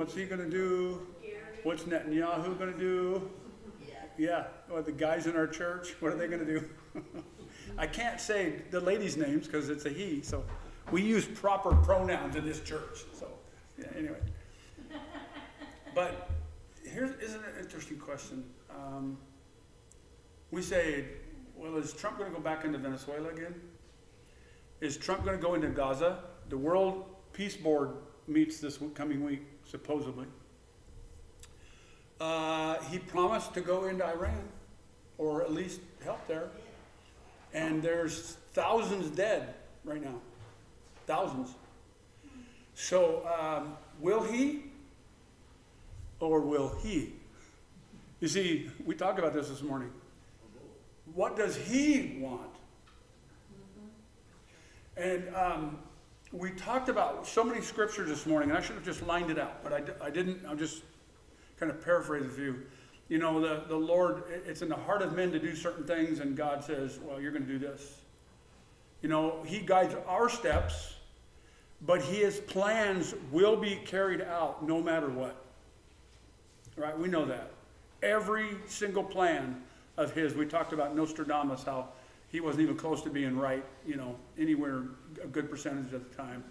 What's he going to do? What's Netanyahu going to do? Yeah, or the guys in our church, what are they going to do? I can't say the ladies' names because it's a he, so we use proper pronouns in this church. So, yeah, anyway. But isn't an interesting question. We say, well, is Trump going to go back into Venezuela again? Is Trump going to go into Gaza? The World Peace Board meets this coming week, supposedly. He promised to go into Iran, or at least help there. And there's thousands dead right now. Thousands. So, will he? Or will he? You see, we talked about this morning. What does he want? And we talked about so many scriptures this morning, and I should have just lined it out, but I didn't. I'll just kind of paraphrase a few. You know, the Lord, it's in the heart of men to do certain things, and God says, well, you're going to do this. You know, he guides our steps, but his plans will be carried out no matter what. Right? We know that. Every single plan of his, we talked about Nostradamus, how he wasn't even close to being right, you know, anywhere a good percentage of the time.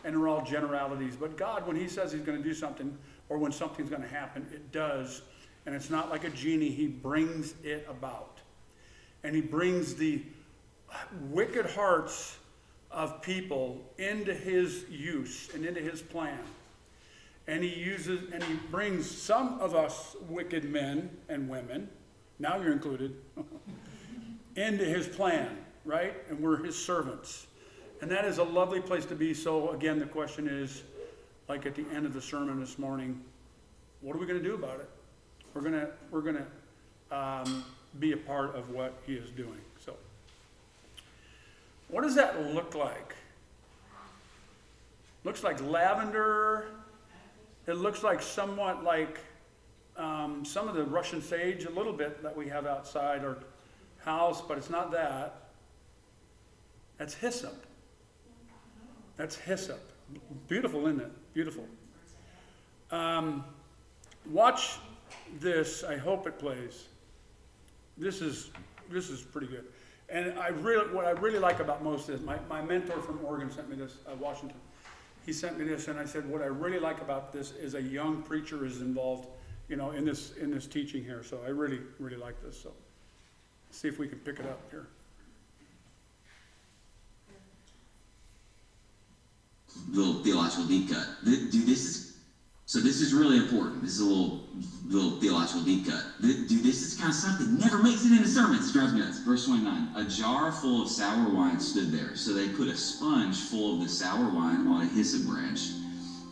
And they're all generalities. But God, when he says he's going to do something, or when something's going to happen, it does. And it's not like a genie. He brings it about. And he brings the wicked hearts of people into his use and into his plan. And he brings some of us wicked men and women, now you're included, into his plan, right? And we're his servants. And that is a lovely place to be. So again, the question is, like at the end of the sermon this morning, what are we going to do about it? We're gonna be a part of what he is doing. So, what does that look like? Looks like lavender. It looks like somewhat like some of the Russian sage, a little bit that we have outside our house, but it's not that. That's hyssop. That's hyssop. Beautiful, isn't it? Beautiful. Watch this. I hope it plays. This is pretty good. And what I really like about most is my mentor from Oregon sent me this, Washington. He sent me this, and I said, what I really like about this is a young preacher is involved, you know, in this teaching here. So I really, really like this. So let's see if we can pick it up here. Little theological deep cut. This is really important. This is a little theological deep cut. This is kind of stuff that never makes it into sermons. It drives me nuts. Verse 29. A jar full of sour wine stood there. So they put a sponge full of the sour wine on a hyssop branch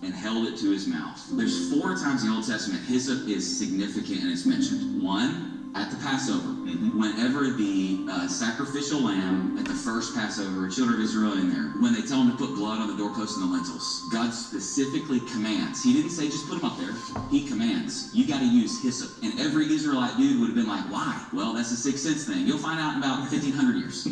and held it to his mouth. There's 4 times in the Old Testament hyssop is significant and it's mentioned. 1, at the Passover. Whenever the sacrificial lamb at the first Passover, children of Israel in there, when they tell them to put blood on the doorposts and the lintels, God specifically commands. He didn't say just put them up there. He commands. You got to use hyssop. And every Israelite dude would have been like, why? Well, that's a Sixth Sense thing. You'll find out in about 1,500 years.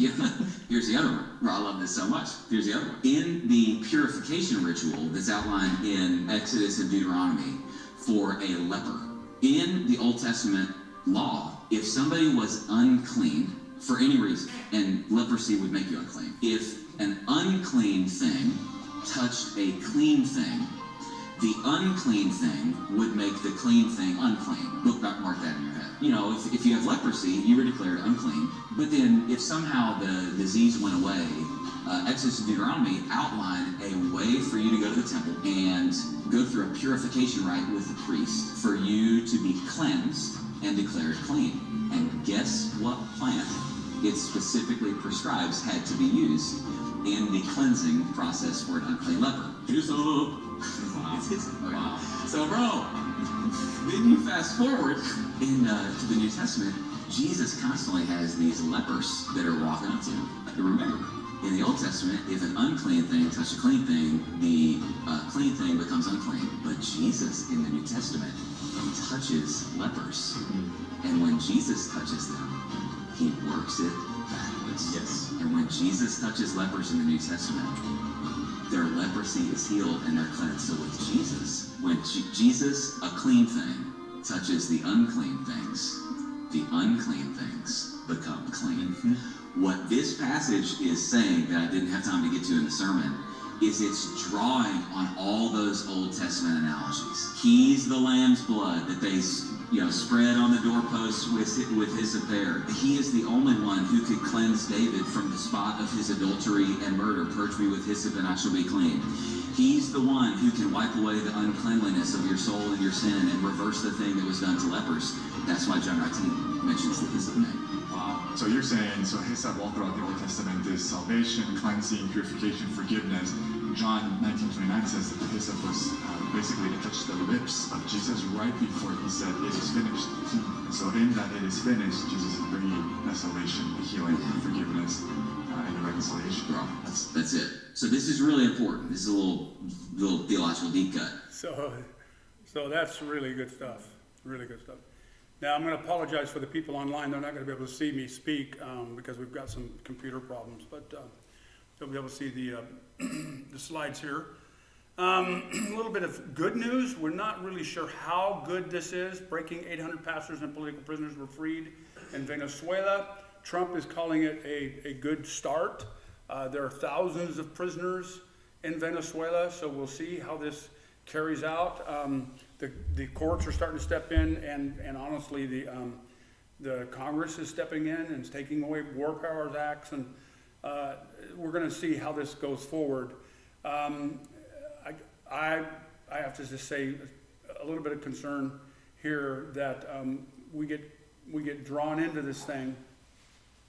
Here's the other one. I love this so much. Here's the other one. In the purification ritual that's outlined in Exodus and Deuteronomy for a leper, in the Old Testament law, if somebody was unclean for any reason, and leprosy would make you unclean, if an unclean thing touched a clean thing, the unclean thing would make the clean thing unclean. Mark that in your head. You know, if you have leprosy, you were declared unclean. But then if somehow the disease went away, Exodus and Deuteronomy outline a way for you to go to the temple and go through a purification rite with the priest for you to be cleansed and declared clean. And guess what plant it specifically prescribes had to be used in the cleansing process for an unclean leper? Hyssop. Wow. It's hyssop. Okay. Wow. So, bro, then you fast forward to the New Testament. Jesus constantly has these lepers that are walking up to him. Remember, in the Old Testament, if an unclean thing touched a clean thing, the clean thing becomes unclean. But Jesus, in the New Testament, touches lepers. And when Jesus touches them, he works it backwards. Yes. And when Jesus touches lepers in the New Testament, their leprosy is healed and they're cleansed. So with Jesus, when Jesus, a clean thing, touches the unclean things become clean. What this passage is saying that I didn't have time to get to in the sermon is it's drawing on all those Old Testament analogies. He's the lamb's blood that they spread on the doorposts with hyssop there. He is the only one who could cleanse David from the spot of his adultery and murder. Purge me with hyssop and I shall be clean. He's the one who can wipe away the uncleanliness of your soul and your sin and reverse the thing that was done to lepers. That's why John 19 mentions the hyssop name. Wow. So you're saying, so hyssop all throughout the Old Testament is salvation, cleansing, purification, forgiveness. John 19:29 says that the hyssop was basically to touch the lips of Jesus right before he said, it is finished. And so in that it is finished, Jesus is bringing that salvation, the healing, the forgiveness, and the reconciliation. That's it. So this is really important. This is a little theological deep cut. So that's really good stuff. Really good stuff. Now I'm going to apologize for the people online. They're not going to be able to see me speak because we've got some computer problems, but they'll be able to see the slides here. A little bit of good news. We're not really sure how good this is. Breaking 800 pastors and political prisoners were freed in Venezuela. Trump is calling it a good start. There are thousands of prisoners in Venezuela, so we'll see how this carries out. The courts are starting to step in, and honestly, the Congress is stepping in and taking away War Powers Acts, and we're going to see how this goes forward. I have to just say a little bit of concern here that we get drawn into this thing.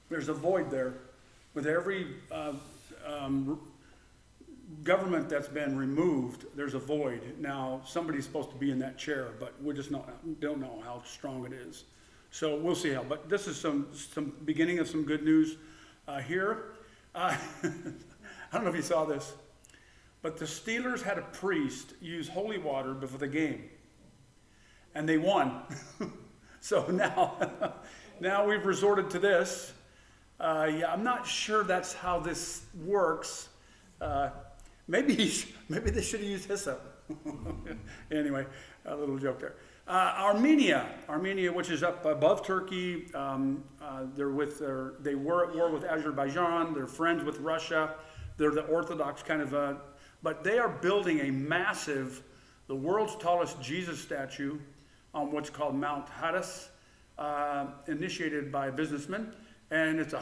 There's a void there with every government that's been removed. There's a void. Now somebody's supposed to be in that chair, but we just don't know how strong it is. So we'll see how. But this is some beginning of some good news here. I don't know if you saw this, but the Steelers had a priest use holy water before the game, and they won. So now we've resorted to this. Yeah, I'm not sure that's how this works. Maybe they should have used hyssop. Anyway, a little joke there. Armenia, which is up above Turkey, they were at war with Azerbaijan. They're friends with Russia. They're the Orthodox kind of, but they are building a massive, the world's tallest Jesus statue on what's called Mount Hadas, initiated by businessmen, and it's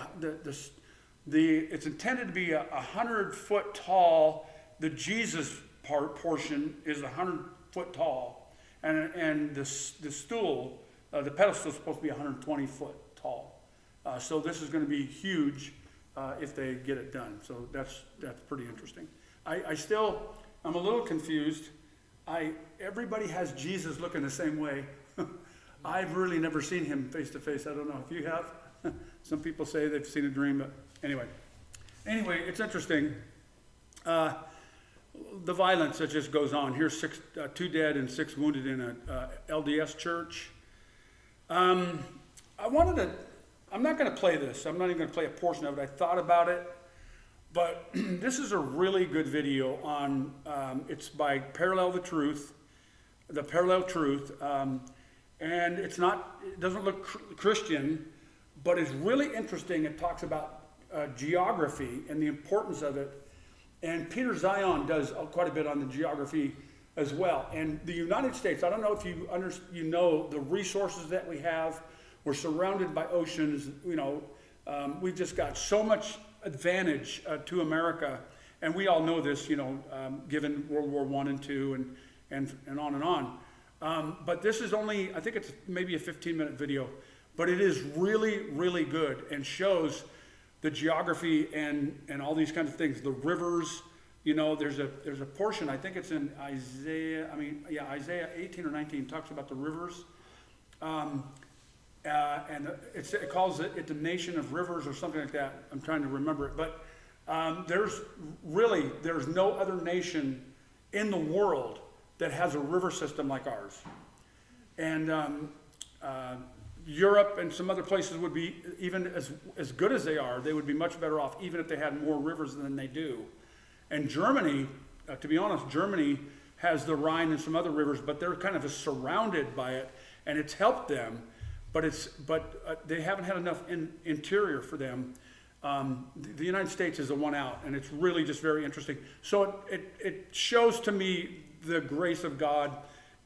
intended to be 100-foot tall. The Jesus portion is 100-foot tall, and the stool, the pedestal is supposed to be 120-foot tall. So this is going to be huge if they get it done. So that's pretty interesting. I'm a little confused. Everybody has Jesus looking the same way. I've really never seen him face to face. I don't know if you have. Some people say they've seen a dream, but anyway, it's interesting. The violence that just goes on. Here's 2 dead and 6 wounded in a LDS church. I'm not going to play this. I'm not even going to play a portion of it. I thought about it, but this is a really good video on. It's by The Parallel Truth, and it doesn't look Christian, but it's really interesting. It talks about geography and the importance of it. And Peter Zion does quite a bit on the geography as well. And the United States, I don't know if you know the resources that we have. We're surrounded by oceans. We've just got so much advantage to America. And we all know this, given World War I and II and on and on. But this is only, I think it's maybe a 15-minute video. But it is really, really good and shows the geography and all these kinds of things. The rivers, there's a portion, I think it's in Isaiah 18 or 19 talks about the rivers. And it calls it the nation of rivers or something like that. I'm trying to remember it. But there's no other nation in the world that has a river system like ours. And Europe and some other places would be, even as good as they are, they would be much better off even if they had more rivers than they do. And Germany, to be honest, Germany has the Rhine and some other rivers, but they're kind of surrounded by it, and it's helped them. But they haven't had enough interior for them. The United States is the one out, and it's really just very interesting. So it shows to me the grace of God,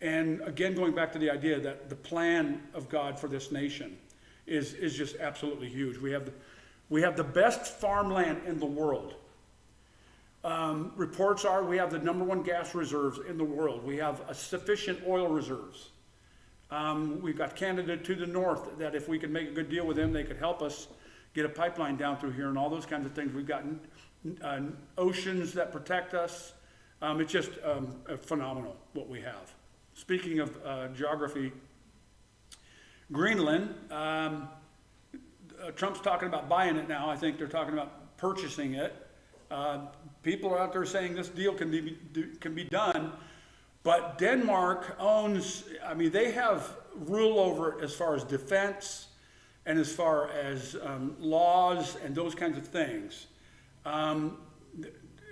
and again, going back to the idea that the plan of God for this nation is just absolutely huge. We have the best farmland in the world. Reports are we have the #1 gas reserves in the world. We have sufficient oil reserves. We've got Canada to the north that if we could make a good deal with them, they could help us get a pipeline down through here and all those kinds of things. We've got oceans that protect us. It's just phenomenal what we have. Speaking of geography, Greenland, Trump's talking about buying it now. I think they're talking about purchasing it. People are out there saying this deal can be done, but Denmark owns, I mean, they have rule over it as far as defense and as far as laws and those kinds of things.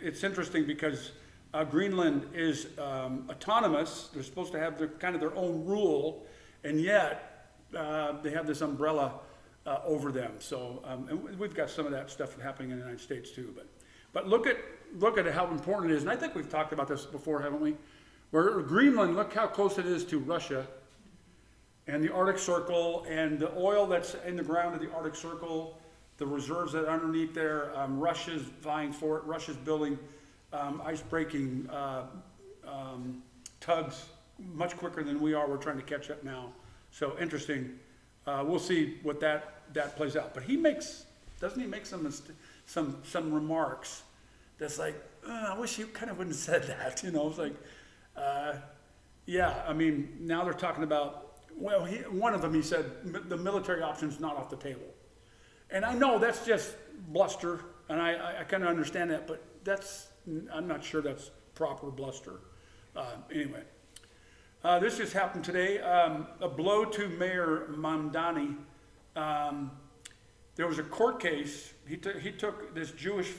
It's interesting because Greenland is autonomous. They're supposed to have their own rule, and yet they have this umbrella over them. So and we've got some of that stuff happening in the United States too. But look at how important it is, and I think we've talked about this before, haven't we? Where Greenland, look how close it is to Russia and the Arctic Circle, and the oil that's in the ground of the Arctic Circle, the reserves that are underneath there. Russia's vying for it. Russia's building ice-breaking tugs much quicker than we are. We're trying to catch up now. So interesting. We'll see what that plays out. But doesn't he make some remarks that's like, I wish you kind of wouldn't have said that. You know, it's like, yeah. I mean, now they're talking about. Well, one of them, he said, the military option's not off the table. And I know that's just bluster, and I kind of understand that, but I'm not sure that's proper bluster. Anyway, this just happened today. A blow to Mayor Mamdani. There was a court case. He took this Jewish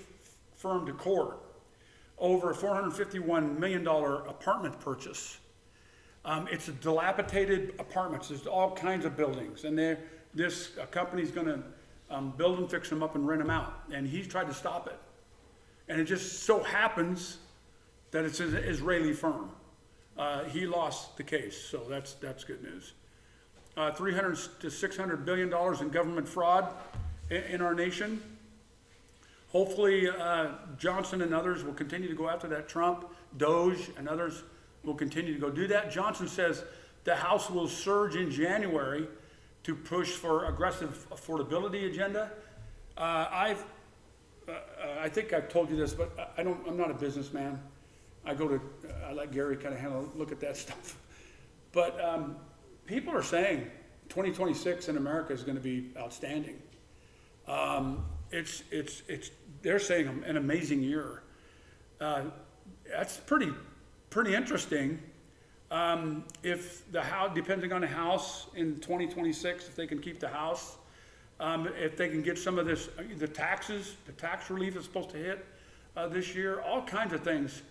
firm to court over a $451 million apartment purchase. It's a dilapidated apartments. There's all kinds of buildings, and this company's going to build them, fix them up, and rent them out. And he's tried to stop it, and it just so happens that it's an Israeli firm. He lost the case, so that's good news. $300 to $600 billion in government fraud in our nation. Hopefully, Johnson and others will continue to go after that. Trump, Doge, and others will continue to go do that. Johnson says the House will surge in January to push for aggressive affordability agenda. I think I've told you this, but I'm not a businessman. I let Gary kind of look at that stuff. But people are saying 2026 in America is going to be outstanding. They're saying an amazing year. That's pretty interesting. If the House, depending on the House in 2026, if they can keep the House, if they can get some of this, the tax relief is supposed to hit this year, all kinds of things.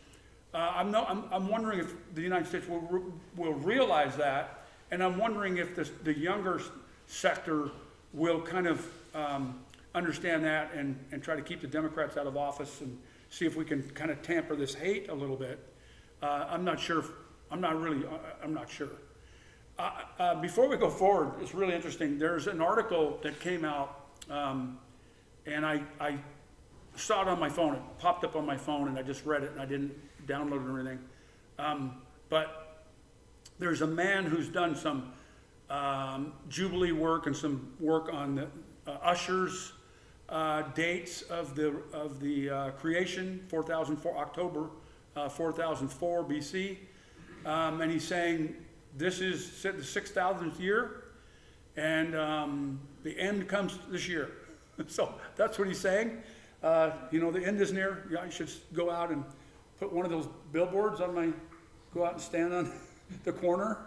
I'm wondering if the United States will realize that, and I'm wondering if the younger sector will kind of understand that and try to keep the Democrats out of office and see if we can kind of tamper this hate a little bit. I'm not sure. I'm not sure. Before we go forward, it's really interesting. There's an article that came out, and I saw it on my phone. It popped up on my phone, and I just read it, and I didn't download it or anything. But there's a man who's done some Jubilee work and some work on the Usher's dates of the creation, 4004 October 4004 BC, and he's saying this is the 6,000th year, and the end comes this year. So that's what he's saying. The end is near. I should go out and put one of those billboards go out and stand on the corner,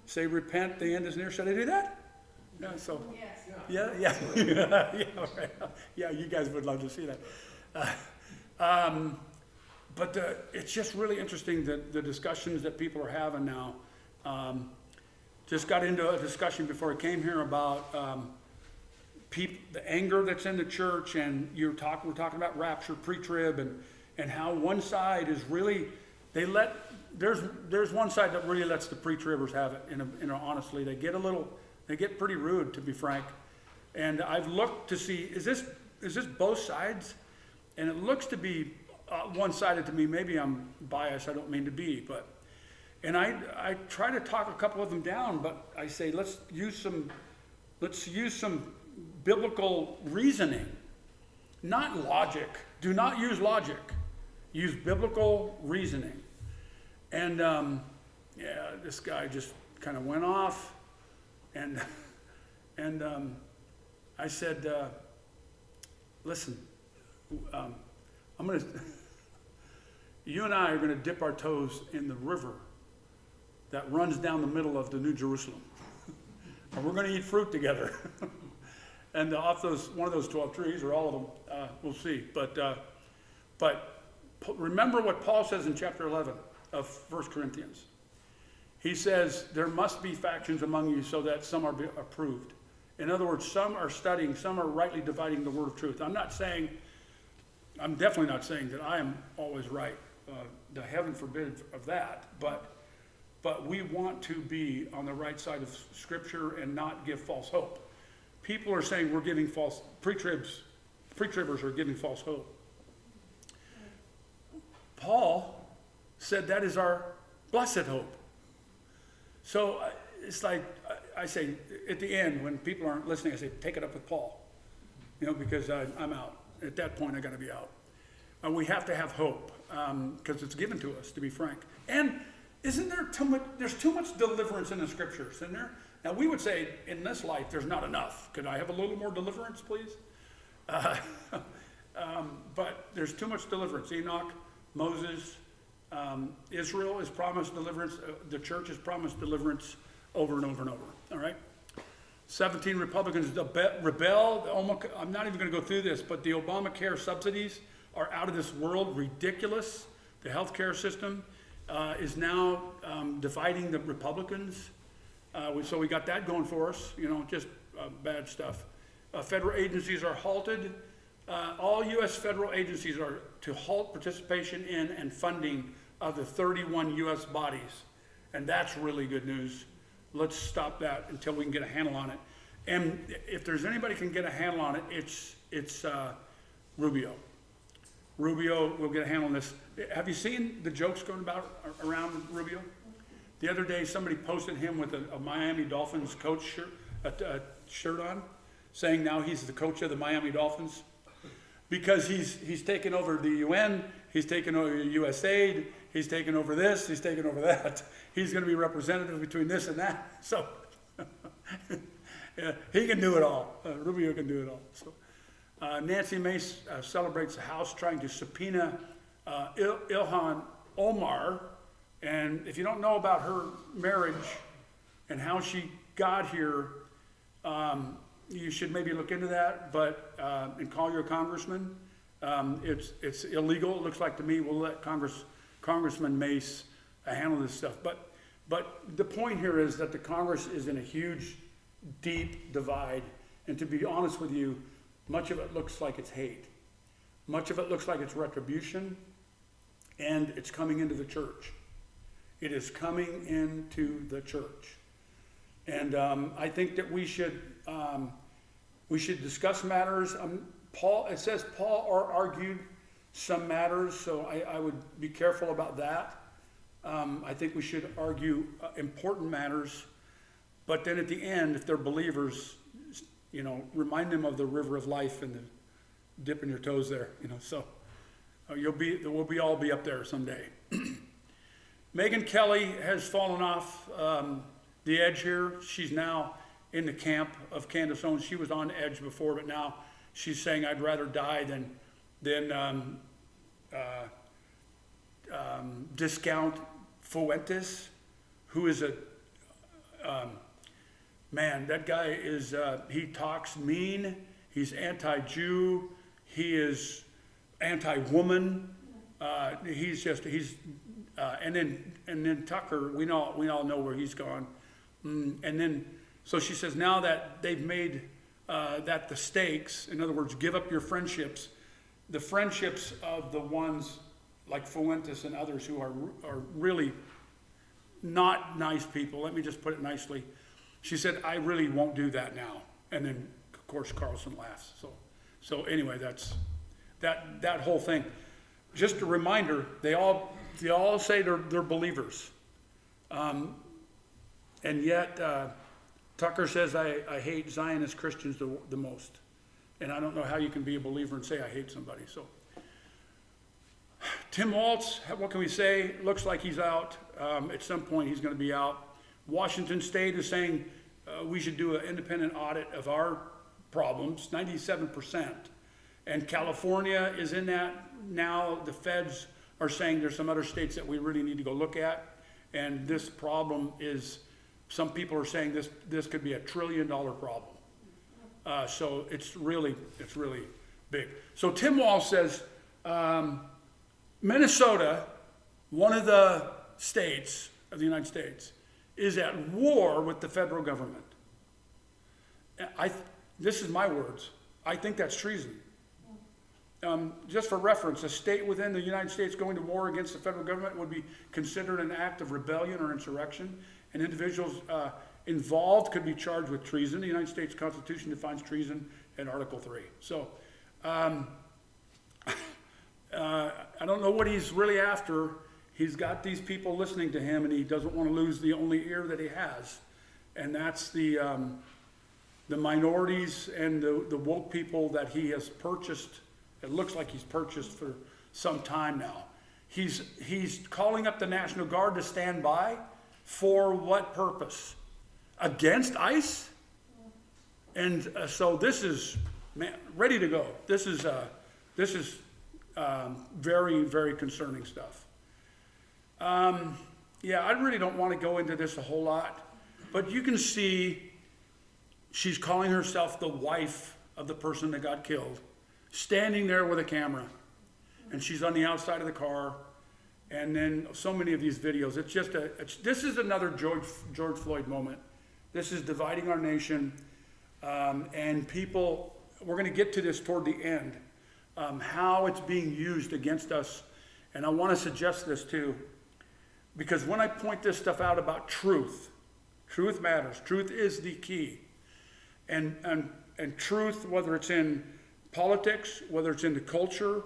say, repent, the end is near. Should I do that? Yeah, so. Yes. Yeah, right. Yeah, you guys would love to see that. it's just really interesting that the discussions that people are having now. Just got into a discussion before I came here about the anger that's in the church, and we're talking about rapture, pre-trib, and how one side is really, there's one side that really lets the pre-tribbers have it. Honestly, they get pretty rude, to be frank. And I've looked to see, is this both sides? And it looks to be one-sided to me. Maybe I'm biased, I don't mean to be, and I try to talk a couple of them down, but I say, let's use some biblical reasoning, not logic. Do not use logic. Use biblical reasoning. And this guy just kind of went off, and I said, listen, you and I are going to dip our toes in the river that runs down the middle of the New Jerusalem. And we're going to eat fruit together. And off one of those 12 trees, or all of them, we'll see. But remember what Paul says in chapter 11 of 1 Corinthians. He says, there must be factions among you so that some are approved. In other words, some are studying, some are rightly dividing the word of truth. I'm definitely not saying that I am always right. The heaven forbid of that. But we want to be on the right side of Scripture and not give false hope. People are saying we're giving pre-tribbers are giving false hope. Paul said that is our blessed hope. So it's like, I say at the end, when people aren't listening, I say, take it up with Paul. Because I'm out. At that point, I got to be out. We have to have hope, because it's given to us, to be frank. And isn't there there's too much deliverance in the Scriptures, isn't there? Now, we would say, in this life, there's not enough. Could I have a little more deliverance, please? But there's too much deliverance. Enoch, Moses, Israel is promised deliverance. The church is promised deliverance over and over and over. All right? 17 Republicans rebel. I'm not even going to go through this, but the Obamacare subsidies are out of this world, ridiculous. The healthcare system is now dividing the Republicans. So we got that going for us, just bad stuff. Federal agencies are halted. All U.S. federal agencies are to halt participation in and funding of the 31 U.S. bodies. And that's really good news. Let's stop that until we can get a handle on it. And if there's anybody can get a handle on it, it's Rubio. Rubio will get a handle on this. Have you seen the jokes going around Rubio? The other day, somebody posted him with a Miami Dolphins coach shirt on, saying now he's the coach of the Miami Dolphins, because he's taken over the UN, he's taken over USAID, he's taken over this, he's taken over that. He's going to be representative between this and that. So yeah, he can do it all. Rubio can do it all. So Nancy Mace celebrates the House trying to subpoena Ilhan Omar. And if you don't know about her marriage and how she got here, you should maybe look into that, and call your congressman. It's illegal, it looks like to me. We'll let Congressman Mace handle this stuff. But the point here is that the Congress is in a huge, deep divide. And to be honest with you, much of it looks like it's hate. Much of it looks like it's retribution, and it's coming into the church. It is coming into the church. And I think that we should discuss matters. It says Paul argued some matters, so I would be careful about that. I think we should argue important matters, but then at the end, if they're believers, remind them of the river of life and the dipping your toes there. So we'll all be up there someday. Megyn Kelly has fallen off the edge here. She's now in the camp of Candace Owens. She was on edge before, but now she's saying, I'd rather die than discount Fuentes, who is man, that guy is, he talks mean, he's anti-Jew, he is anti-woman, And then Tucker, we all know where he's gone. And then, so she says, now that they've made that the stakes, in other words, give up your friendships, the friendships of the ones like Fuentes and others who are really not nice people. Let me just put it nicely. She said, I really won't do that now. And then, of course, Carlson laughs. So anyway, that's that whole thing. Just a reminder, they all say they're believers. And yet, Tucker says, I hate Zionist Christians the most. And I don't know how you can be a believer and say I hate somebody. So, Tim Waltz, what can we say? Looks like he's out. At some point, he's going to be out. Washington State is saying we should do an independent audit of our problems, 97%. And California is in that now. The feds are saying there's some other states that we really need to go look at. And this problem is, some people are saying this could be $1 trillion problem. So it's really big. So Tim Walsh says, Minnesota, one of the states of the United States, is at war with the federal government. This is my words. I think that's treason. Just for reference, a state within the United States going to war against the federal government would be considered an act of rebellion or insurrection, and individuals involved could be charged with treason. The United States Constitution defines treason in Article 3. So, I don't know what he's really after. He's got these people listening to him, and he doesn't want to lose the only ear that he has, and that's the minorities and the woke people that he has purchased. It looks like he's purchased for some time now. He's calling up the National Guard to stand by. For what purpose? Against ICE? And so this is, man, ready to go. This is very, very concerning stuff. Yeah, I really don't want to go into this a whole lot, but you can see she's calling herself the wife of the person that got killed, standing there with a camera, and she's on the outside of the car. And then so many of these videos, this is another George Floyd moment. This is dividing our nation, and people, we're going to get to this toward the end, how it's being used against us. And I want to suggest this too, because when I point this stuff out about truth matters. Truth is the key. And truth, whether it's in politics, whether it's in the culture,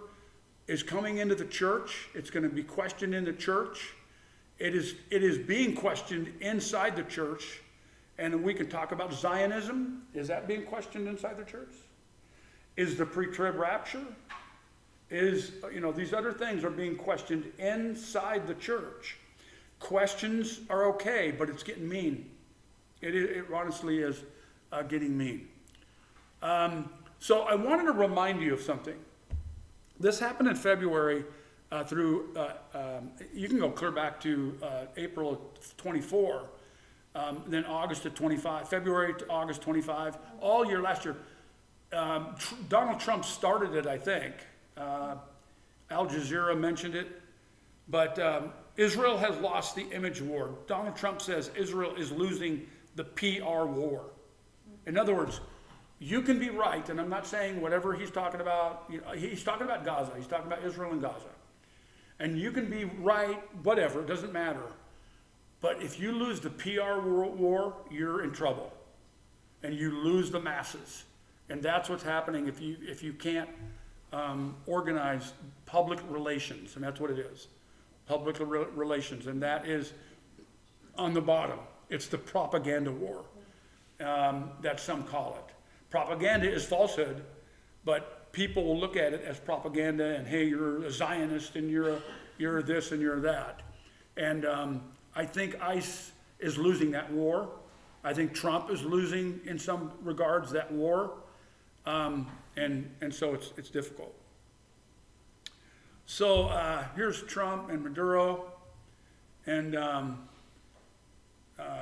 is coming into the church. It's going to be questioned in the church. It is being questioned inside the church. And we can talk about Zionism. Is that being questioned inside the church? Is the pre-trib rapture? These other things are being questioned inside the church. Questions are okay, but it's getting mean. It honestly is getting mean. So I wanted to remind you of something. This happened in February through, you can go clear back to April of 24, then August of 25, February to August 25, all year last year. Donald Trump started it, I think. Al Jazeera mentioned it. But Israel has lost the image war. Donald Trump says Israel is losing the PR war. In other words, you can be right, and I'm not saying whatever he's talking about. He's talking about Gaza. He's talking about Israel and Gaza. And you can be right, whatever, it doesn't matter. But if you lose the PR war, you're in trouble. And you lose the masses. And that's what's happening if you can't organize public relations. And that's what it is, public relations. And that is on the bottom. It's the propaganda war that some call it. Propaganda is falsehood, but people will look at it as propaganda and, hey, you're a Zionist and you're this and you're that. And I think ICE is losing that war. I think Trump is losing, in some regards, that war. And so it's difficult. So here's Trump and Maduro. And I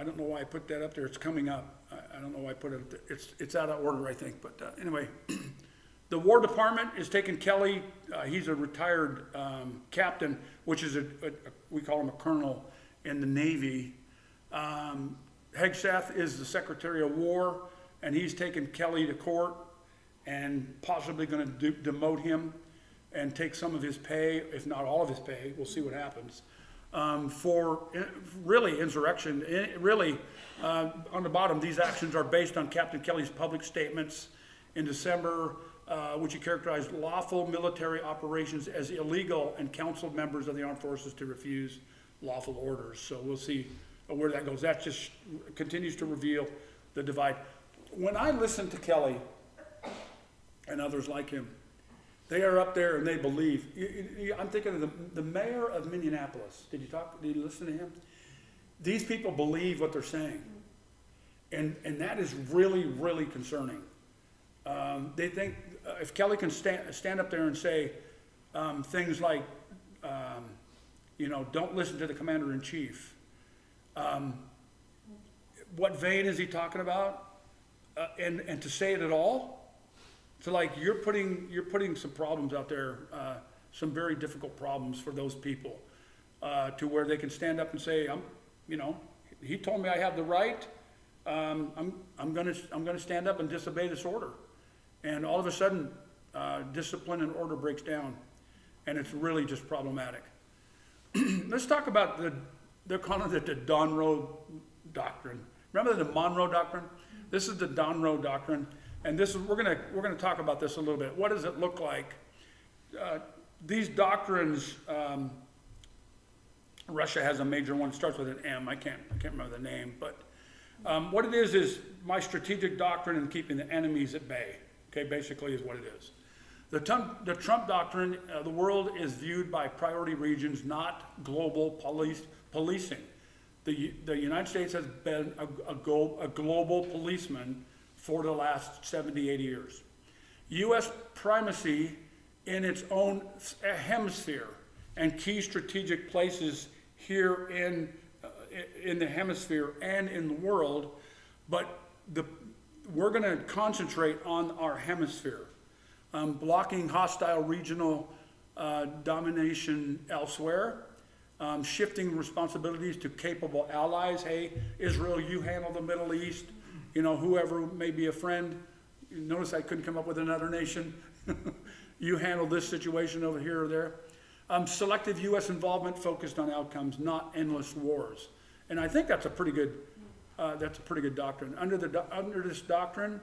don't know why I put that up there. It's coming up. I don't know why I put it up there. It's out of order, I think. But anyway, The War Department is taking Kelly. He's a retired captain, which is we call him a colonel in the Navy. Hegseth is the Secretary of War, and he's taken Kelly to court and possibly going to demote him and take some of his pay, if not all of his pay. We'll see what happens. For really insurrection. Really, on the bottom, these actions are based on Captain Kelly's public statements in December, which he characterized lawful military operations as illegal and counseled members of the armed forces to refuse lawful orders. So we'll see where that goes. That just continues to reveal the divide. When I listen to Kelly and others like him, they are up there and they believe. I'm thinking of the mayor of Minneapolis. Did you listen to him? These people believe what they're saying. And that is really, really concerning. They think if Kelly can stand up there and say things like, don't listen to the commander-in-chief. What vein is he talking about? And to say it at all? So like you're putting some problems out there, some very difficult problems for those people, to where they can stand up and say, he told me I have the right. I'm gonna stand up and disobey this order, and all of a sudden, discipline and order breaks down, and it's really just problematic. Let's talk about they're calling it the Monroe Doctrine. Remember the Monroe Doctrine? This is the Monroe Doctrine. And this is, we're gonna talk about this a little bit. What does it look like? These doctrines, Russia has a major one. It starts with an M. I can't remember the name, but what it is my strategic doctrine in keeping the enemies at bay. Okay, basically is what it is. The Trump doctrine, the world is viewed by priority regions, not global policing. The United States has been a global policeman for the last 70, 80 years. U.S. primacy in its own hemisphere and key strategic places here in the hemisphere and in the world, but we're going to concentrate on our hemisphere, blocking hostile regional domination elsewhere, shifting responsibilities to capable allies. Hey, Israel, you handle the Middle East. Whoever may be a friend. Notice I couldn't come up with another nation. You handle this situation over here or there. Selective U.S. involvement focused on outcomes, not endless wars. And I think that's a pretty good doctrine. Under this doctrine,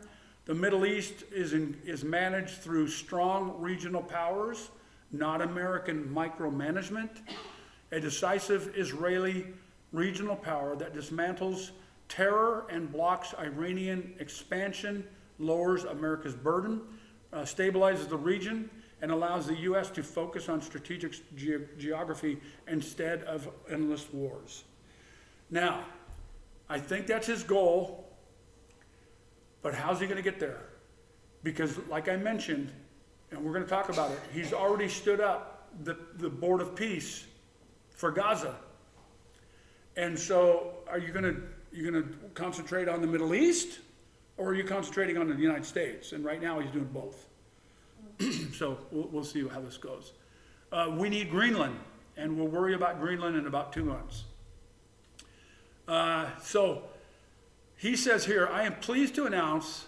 the Middle East is managed through strong regional powers, not American micromanagement. A decisive Israeli regional power that dismantles terror and blocks Iranian expansion, lowers America's burden, stabilizes the region, and allows the U.S. to focus on strategic geography instead of endless wars. Now, I think that's his goal, but how's he going to get there? Because like I mentioned, and we're going to talk about it, he's already stood up the Board of Peace for Gaza. And so are you going to concentrate on the Middle East, or are you concentrating on the United States? And right now he's doing both. So we'll see how this goes. We need Greenland, and we'll worry about Greenland in about 2 months. So he says here, I am pleased to announce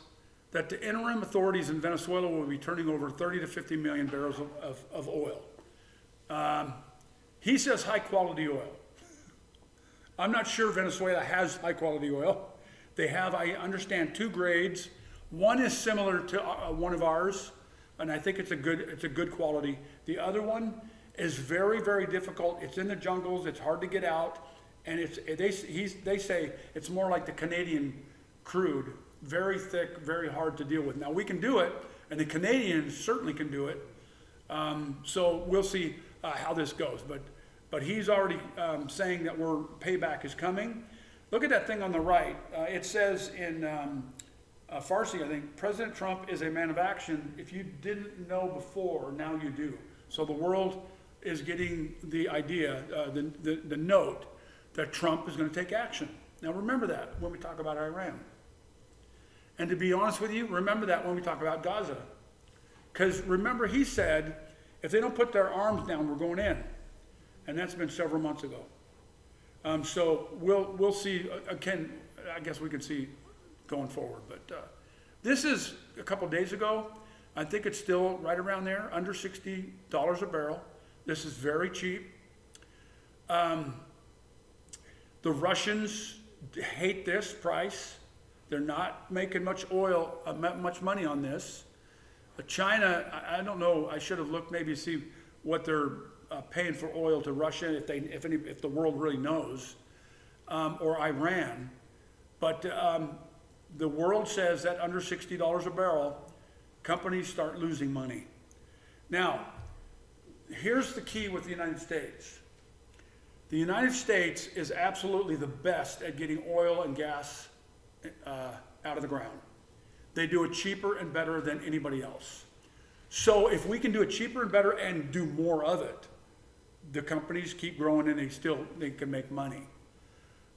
that the interim authorities in Venezuela will be turning over 30 to 50 million barrels of oil. He says high quality oil. I'm not sure Venezuela has high quality oil. They have, I understand, 2 grades. One is similar to one of ours, and I think it's a good quality. The other one is very, very difficult. It's in the jungles. It's hard to get out, and they say it's more like the Canadian crude, very thick, very hard to deal with. Now we can do it, and the Canadians certainly can do it. So we'll see how this goes, but he's already saying that payback is coming. Look at that thing on the right. It says in Farsi, I think, President Trump is a man of action. If you didn't know before, now you do. So the world is getting the idea, the note that Trump is going to take action. Now remember that when we talk about Iran. And to be honest with you, remember that when we talk about Gaza. because remember he said, if they don't put their arms down, we're going in. And that's been several months ago. So we'll see, again, I guess we can see going forward. But this is a couple days ago. I think it's still right around there, under $60 a barrel. This is very cheap. The Russians hate this price. They're not making much oil, much money on this. China, I don't know, I should have looked maybe to see what they're paying for oil to Russia, if the world really knows, or Iran. But the world says that under $60 a barrel, companies start losing money. Now, here's the key with the United States. The United States is absolutely the best at getting oil and gas out of the ground. They do it cheaper and better than anybody else. So if we can do it cheaper and better and do more of it, the companies keep growing and they can make money.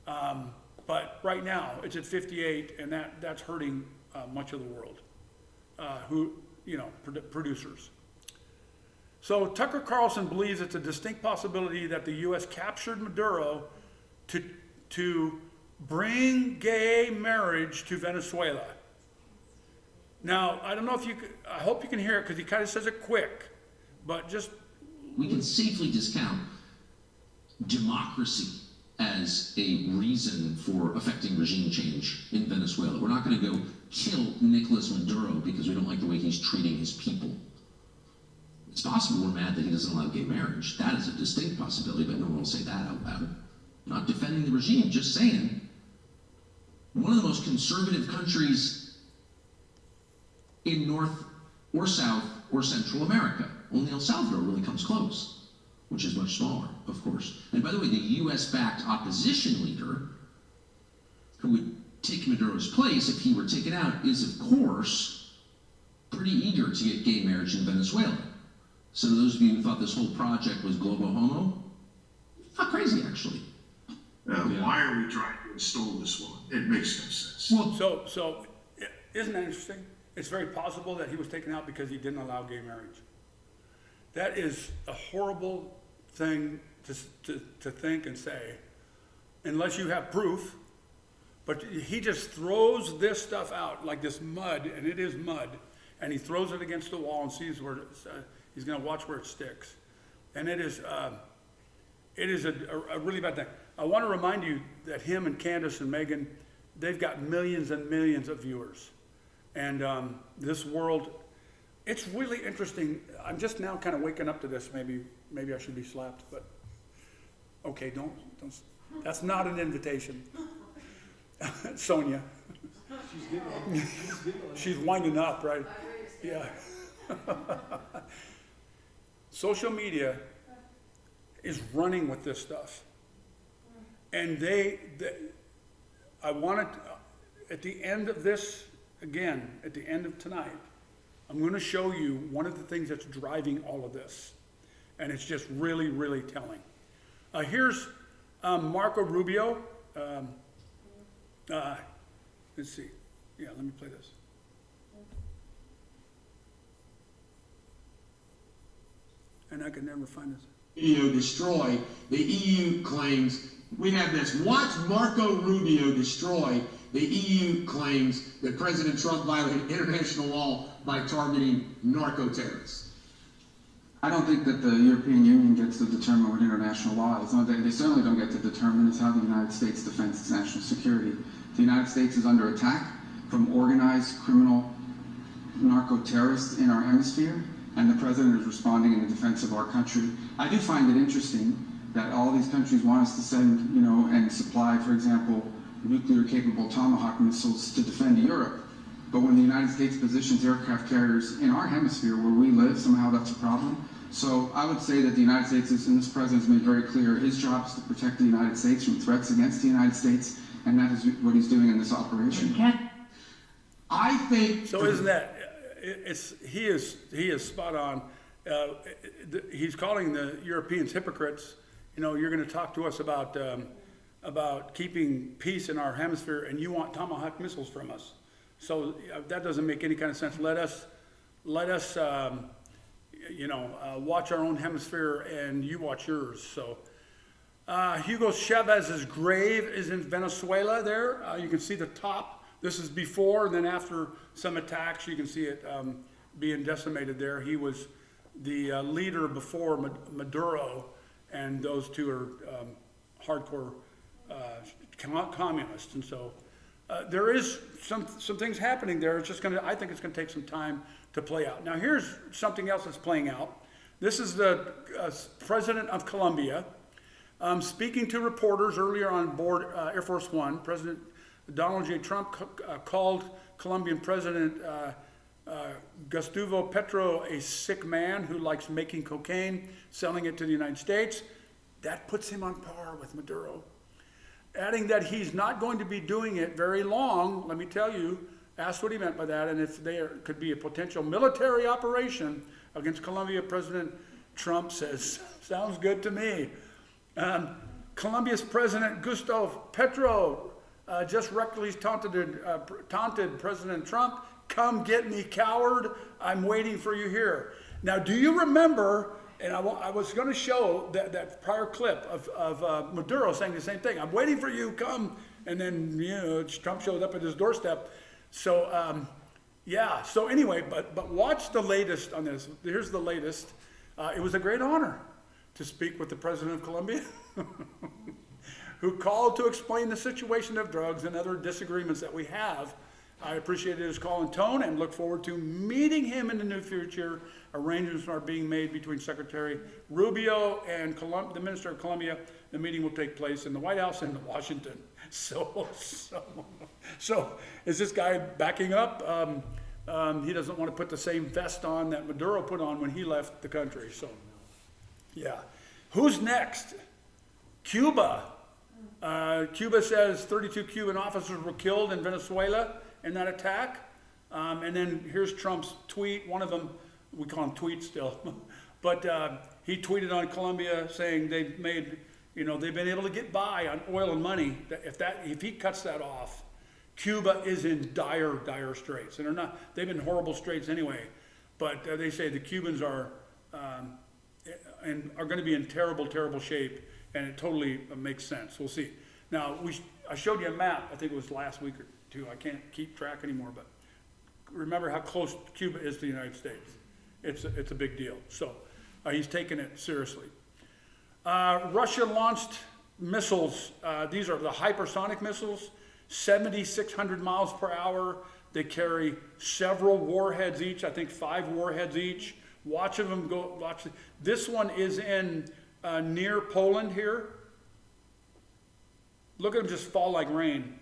But right now it's at 58, and that's hurting much of the world, producers. So Tucker Carlson believes it's a distinct possibility that the U.S. captured Maduro to bring gay marriage to Venezuela. Now, I don't know if I hope you can hear it because he kind of says it quick, but just. We can safely discount democracy as a reason for affecting regime change in Venezuela. We're not going to go kill Nicolas Maduro because we don't like the way he's treating his people. It's possible we're mad that he doesn't allow gay marriage. That is a distinct possibility, but no one will say that out loud. I'm not defending the regime, just saying. One of the most conservative countries in North or South or Central America. Only El Salvador really comes close, which is much smaller, of course. And by the way, the US-backed opposition leader who would take Maduro's place if he were taken out is, of course, pretty eager to get gay marriage in Venezuela. So to those of you who thought this whole project was globo homo, not crazy, actually. Why are we trying to install this one? It makes no sense. Well, so isn't that interesting? It's very possible that he was taken out because he didn't allow gay marriage. That is a horrible thing to think and say, unless you have proof. But he just throws this stuff out like this mud, and it is mud, and he throws it against the wall and sees where he's going to watch where it sticks. And it is a really bad thing. I want to remind you that him and Candace and Megan, they've got millions and millions of viewers. And this world, it's really interesting. I'm just now kind of waking up to this. Maybe I should be slapped, but okay, don't. That's not an invitation. Sonia. She's winding up, right? Yeah. Social media is running with this stuff. And I wanted, at the end of this, again, at the end of tonight, I'm going to show you one of the things that's driving all of this. And it's just really, really telling. Here's Marco Rubio. Let's see. Yeah, let me play this. And I can never find this. EU destroy. The EU claims, we have this. Watch Marco Rubio destroy. The EU claims that President Trump violated international law by targeting narco-terrorists. I don't think that the European Union gets to determine what international law is. No, they certainly don't get to determine is how the United States defends its national security. The United States is under attack from organized criminal narco-terrorists in our hemisphere, and the president is responding in the defense of our country. I do find it interesting that all these countries want us to send, and supply, for example, nuclear-capable Tomahawk missiles to defend Europe. But when the United States positions aircraft carriers in our hemisphere where we live, somehow that's a problem. So I would say that the United States, and this president has made very clear, his job is to protect the United States from threats against the United States, and that is what he's doing in this operation. I think... So isn't that, he is spot on. He's calling the Europeans hypocrites. You're going to talk to us about keeping peace in our hemisphere, and you want Tomahawk missiles from us. So that doesn't make any kind of sense. Let us let us, watch our own hemisphere and you watch yours. So Hugo Chavez's grave is in Venezuela there. You can see the top. This is before and then after some attacks. You can see it being decimated there. He was the leader before Maduro, and those two are hardcore communists. And so there is some things happening there. It's just I think it's gonna take some time to play out. Now here's something else that's playing out. This is the president of Colombia speaking to reporters earlier on board Air Force One. President Donald J. Trump called Colombian President Gustavo Petro a sick man who likes making cocaine, selling it to the United States. That puts him on par with Maduro. Adding that he's not going to be doing it very long, let me tell you, asked what he meant by that, and if there could be a potential military operation against Colombia, President Trump says, sounds good to me. Colombia's President Gustavo Petro just recklessly taunted President Trump, "Come get me, coward, I'm waiting for you here." Now, do you remember, and I was going to show that prior clip of Maduro saying the same thing, "I'm waiting for you, come," and then, Trump showed up at his doorstep. So, so anyway, but watch the latest on this. Here's the latest. It was a great honor to speak with the President of Colombia, who called to explain the situation of drugs and other disagreements that we have. I appreciated his call and tone and look forward to meeting him in the near future. Arrangements are being made between Secretary Rubio and the Minister of Colombia. The meeting will take place in the White House in Washington. So is this guy backing up? He doesn't want to put the same vest on that Maduro put on when he left the country. So, yeah. Who's next? Cuba. Cuba says 32 Cuban officers were killed in Venezuela in that attack. And then here's Trump's tweet. One of them, we call him tweets still, but he tweeted on Colombia saying they've made, they've been able to get by on oil and money. If he cuts that off, Cuba is in dire straits. And they've been in horrible straits anyway. But they say the Cubans are going to be in terrible shape, and it totally makes sense. We'll see. Now, I showed you a map, I think it was last week or two. I can't keep track anymore, but remember how close Cuba is to the United States. It's a big deal. So he's taking it seriously. Russia launched missiles. These are the hypersonic missiles, 7,600 miles per hour. They carry several warheads each, I think 5 warheads each. Watch them go. This one is in near Poland here. Look at them just fall like rain.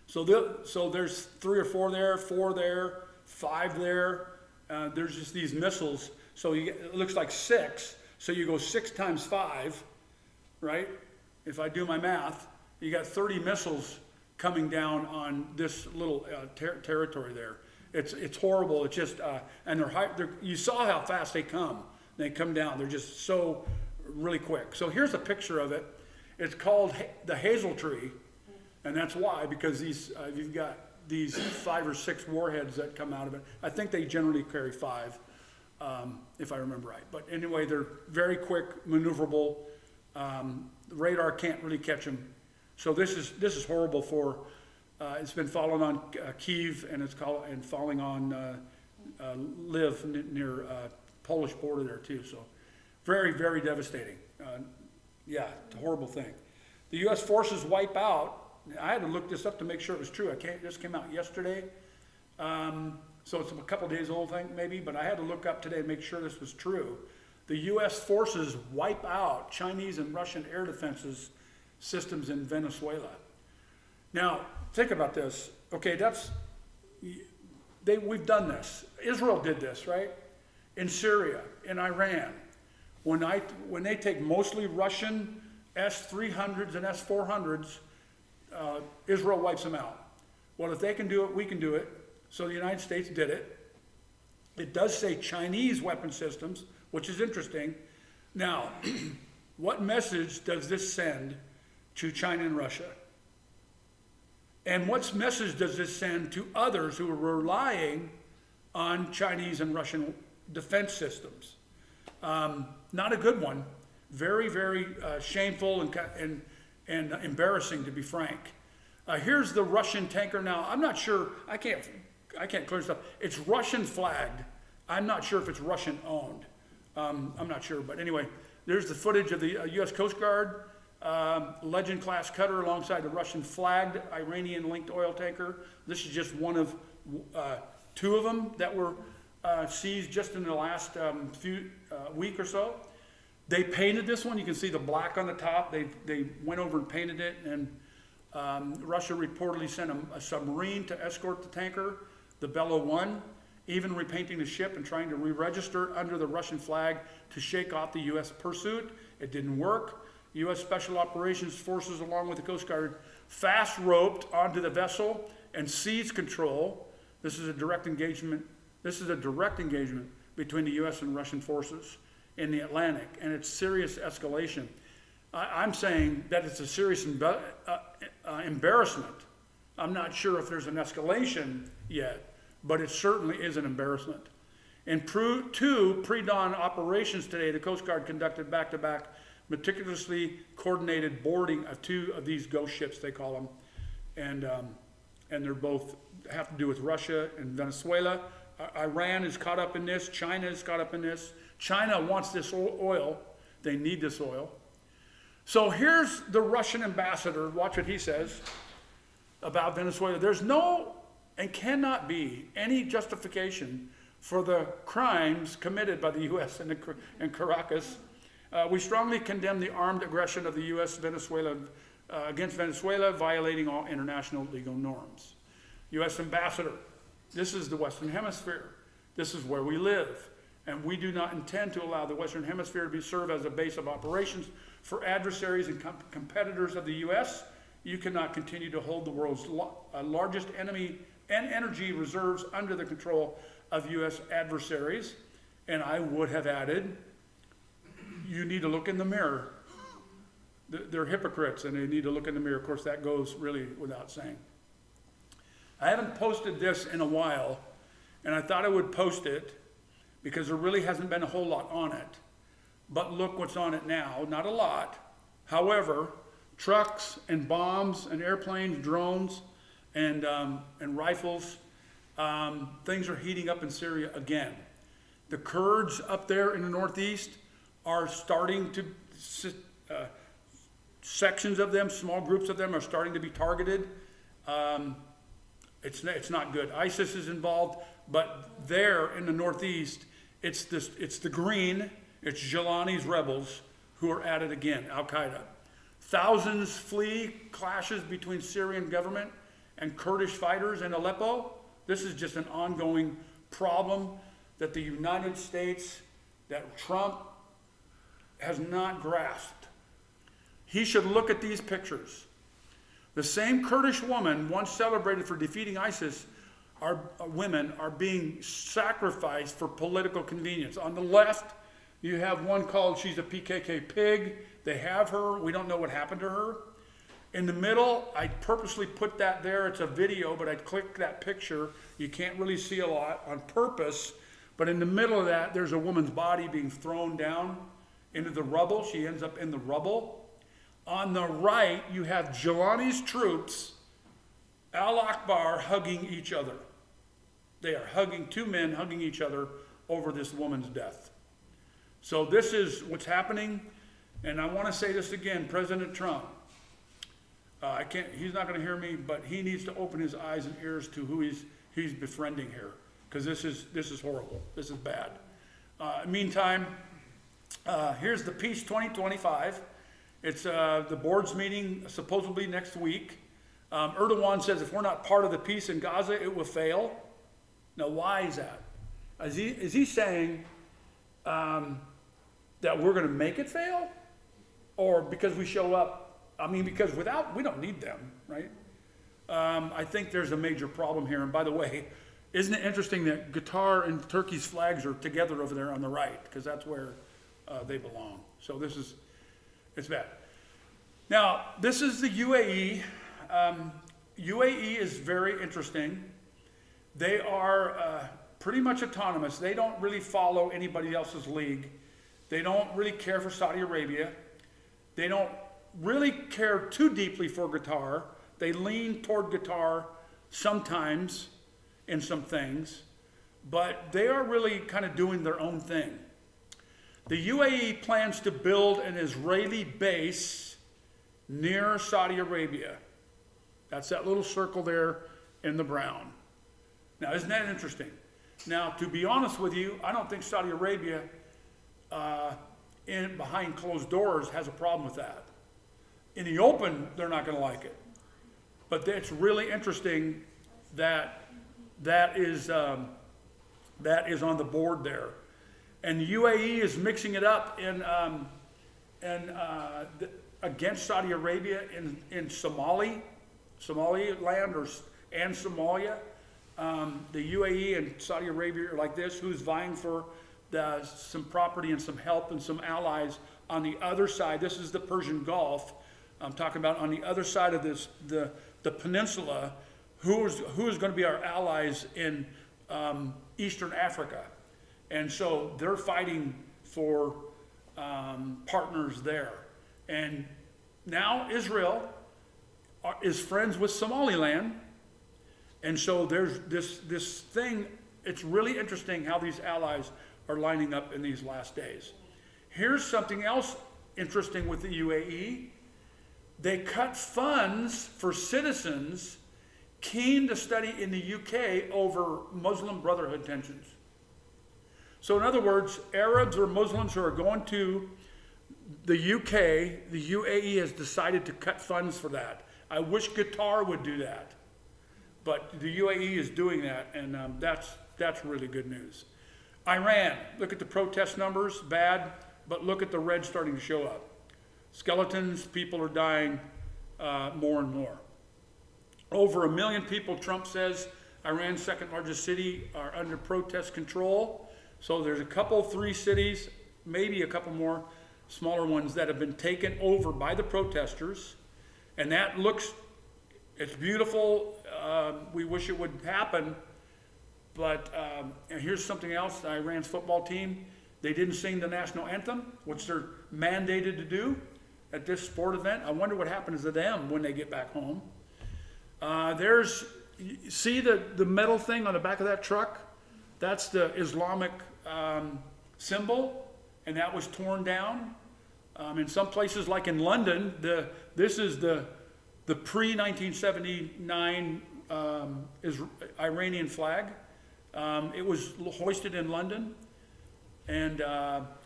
So there's 3 or 4 there, 4 there, 5 there. There's just these missiles. So it looks like 6. So you go 6 times 5, right? If I do my math, you got 30 missiles coming down on this little territory there. It's horrible. It's just and you saw how fast they come. They come down. They're just so really quick. So here's a picture of it. It's called the hazel tree, and that's why, because you've got these 5 or 6 warheads that come out of it. I think they generally carry 5, if I remember right. But anyway, they're very quick, maneuverable. The radar can't really catch them. So this is horrible for. It's been falling on Kyiv, and falling on Lviv near Polish border there too. So very devastating. It's a horrible thing. The U.S. forces wipe out. I had to look this up to make sure it was true. This came out yesterday, so it's a couple days old thing maybe. But I had to look up today to make sure this was true. The U.S. forces wipe out Chinese and Russian air defenses systems in Venezuela. Now, think about this. Okay, we've done this. Israel did this, right? In Syria, in Iran. When they take mostly Russian S-300s and S-400s, Israel wipes them out. Well, if they can do it, we can do it. So the United States did it. It does say Chinese weapon systems, which is interesting. Now, what message does this send to China and Russia? And what message does this send to others who are relying on Chinese and Russian defense systems. Not a good one. Very, very shameful and embarrassing, to be frank. Here's the Russian tanker now. I'm not sure. I can't clear stuff. It's Russian flagged. I'm not sure if it's Russian owned. I'm not sure, but anyway, there's the footage of the U.S. Coast Guard Legend class cutter alongside the Russian flagged Iranian linked oil tanker. This is just one of two of them that were seized just in the last few week or so. They painted this one. You can see the black on the top. They went over and painted it, and Russia reportedly sent a submarine to escort the tanker, the Bella 1, even repainting the ship and trying to re-register under the Russian flag to shake off the U.S. pursuit. It didn't work. U.S. Special Operations Forces, along with the Coast Guard, fast roped onto the vessel and seized control. This is a direct engagement. This is a direct engagement between the U.S. and Russian forces in the Atlantic, and it's serious escalation. I'm saying that it's a serious embarrassment. I'm not sure if there's an escalation yet, but it certainly is an embarrassment. In two pre-dawn operations today, the Coast Guard conducted back-to-back meticulously coordinated boarding of two of these ghost ships, they call them, and they're both have to do with Russia and Venezuela. Iran is caught up in this. China is caught up in this. China wants this oil. They need this oil. So here's the Russian ambassador. Watch what he says about Venezuela. There's no and cannot be any justification for the crimes committed by the U.S. in Caracas. We strongly condemn the armed aggression of the U.S. Against Venezuela, violating all international legal norms. U.S. Ambassador, this is the Western Hemisphere. This is where we live. And we do not intend to allow the Western Hemisphere to serve as a base of operations for adversaries and competitors of the U.S. You cannot continue to hold the world's largest enemy and energy reserves under the control of U.S. adversaries. And I would have added, you need to look in the mirror. They're hypocrites and they need to look in the mirror. Of course, that goes really without saying. I haven't posted this in a while, and I thought I would post it because there really hasn't been a whole lot on it. But look what's on it now. Not a lot. However, trucks and bombs and airplanes, drones, and rifles, things are heating up in Syria again. The Kurds up there in the northeast are starting to, sections of them, small groups of them are starting to be targeted. It's not good. ISIS is involved, but there in the northeast, it's the green, it's Jelani's rebels who are at it again, Al-Qaeda. Thousands flee clashes between Syrian government and Kurdish fighters in Aleppo. This is just an ongoing problem that the United States, that Trump has not grasped. He should look at these pictures. The same Kurdish woman once celebrated for defeating ISIS, women are being sacrificed for political convenience. On the left, you have one called, she's a PKK pig. They have her. We don't know what happened to her. In the middle, I purposely put that there. It's a video, but I clicked that picture. You can't really see a lot on purpose. But in the middle of that, there's a woman's body being thrown down into the rubble. She ends up in the rubble. On the right, you have Jelani's troops, Al-Akbar, hugging each other. They are hugging, two men hugging each other over this woman's death. So this is what's happening. And I want to say this again, President Trump, he's not going to hear me, but he needs to open his eyes and ears to who he's befriending here. Because this is horrible. This is bad. Meantime, here's the Peace 2025. It's the board's meeting supposedly next week. Erdogan says if we're not part of the peace in Gaza, it will fail. Now, why is that? Is he saying that we're going to make it fail? Or because we show up? I mean, because we don't need them, right? I think there's a major problem here. And by the way, isn't it interesting that Qatar and Turkey's flags are together over there on the right? Because that's where they belong. So it's bad. Now, this is the UAE. UAE is very interesting. They are pretty much autonomous. They don't really follow anybody else's league. They don't really care for Saudi Arabia. They don't really care too deeply for Qatar. They lean toward Qatar sometimes in some things, but they are really kind of doing their own thing. The UAE plans to build an Israeli base near Saudi Arabia. That's that little circle there in the brown. Now, isn't that interesting? Now, to be honest with you, I don't think Saudi Arabia, behind closed doors, has a problem with that. In the open, they're not going to like it. But it's really interesting that that is on the board there. And the UAE is mixing it up against Saudi Arabia in Somaliland and Somalia. The UAE and Saudi Arabia are like this. Who's vying for some property and some help and some allies on the other side? This is the Persian Gulf. I'm talking about on the other side of this, the peninsula. Who is going to be our allies in Eastern Africa? And so they're fighting for partners there. And now Israel is friends with Somaliland. And so there's this thing. It's really interesting how these allies are lining up in these last days. Here's something else interesting with the UAE. They cut funds for citizens keen to study in the UK over Muslim Brotherhood tensions. So in other words, Arabs or Muslims who are going to the UK, the UAE has decided to cut funds for that. I wish Qatar would do that. But the UAE is doing that, and that's really good news. Iran, look at the protest numbers, bad, but look at the red starting to show up. Skeletons, people are dying more and more. Over 1 million people, Trump says, Iran's second largest city, are under protest control. So there's a couple, 3 cities, maybe a couple more smaller ones that have been taken over by the protesters. And that looks, it's beautiful. We wish it would happen. But and here's something else, Iran's football team, they didn't sing the national anthem, which they're mandated to do at this sport event. I wonder what happens to them when they get back home. See the metal thing on the back of that truck? That's the Islamic symbol, and that was torn down. In some places, like in London, this is the pre-1979 Iranian flag. It was hoisted in London. And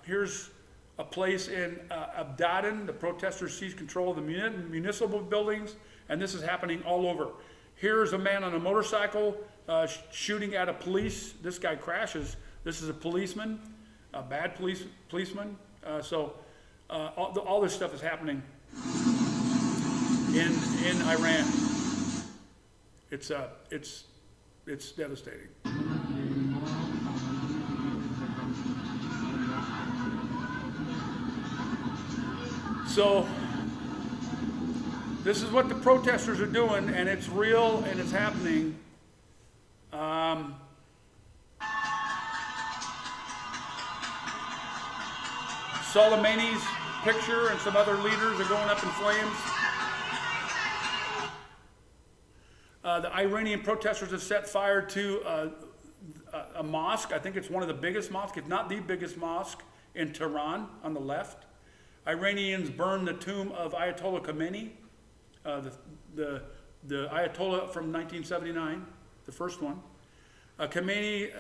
here's a place in Abadan. The protesters seized control of the municipal buildings, and this is happening all over. Here's a man on a motorcycle shooting at a police. This guy crashes. This is a policeman, a bad policeman. So all this stuff is happening in Iran. It's devastating. So this is what the protesters are doing, and it's real and it's happening. Soleimani's picture and some other leaders are going up in flames. The Iranian protesters have set fire to a mosque. I think it's one of the biggest mosques, if not the biggest mosque, in Tehran on the left. Iranians burned the tomb of Ayatollah Khomeini, the Ayatollah from 1979, the first one. Khomeini,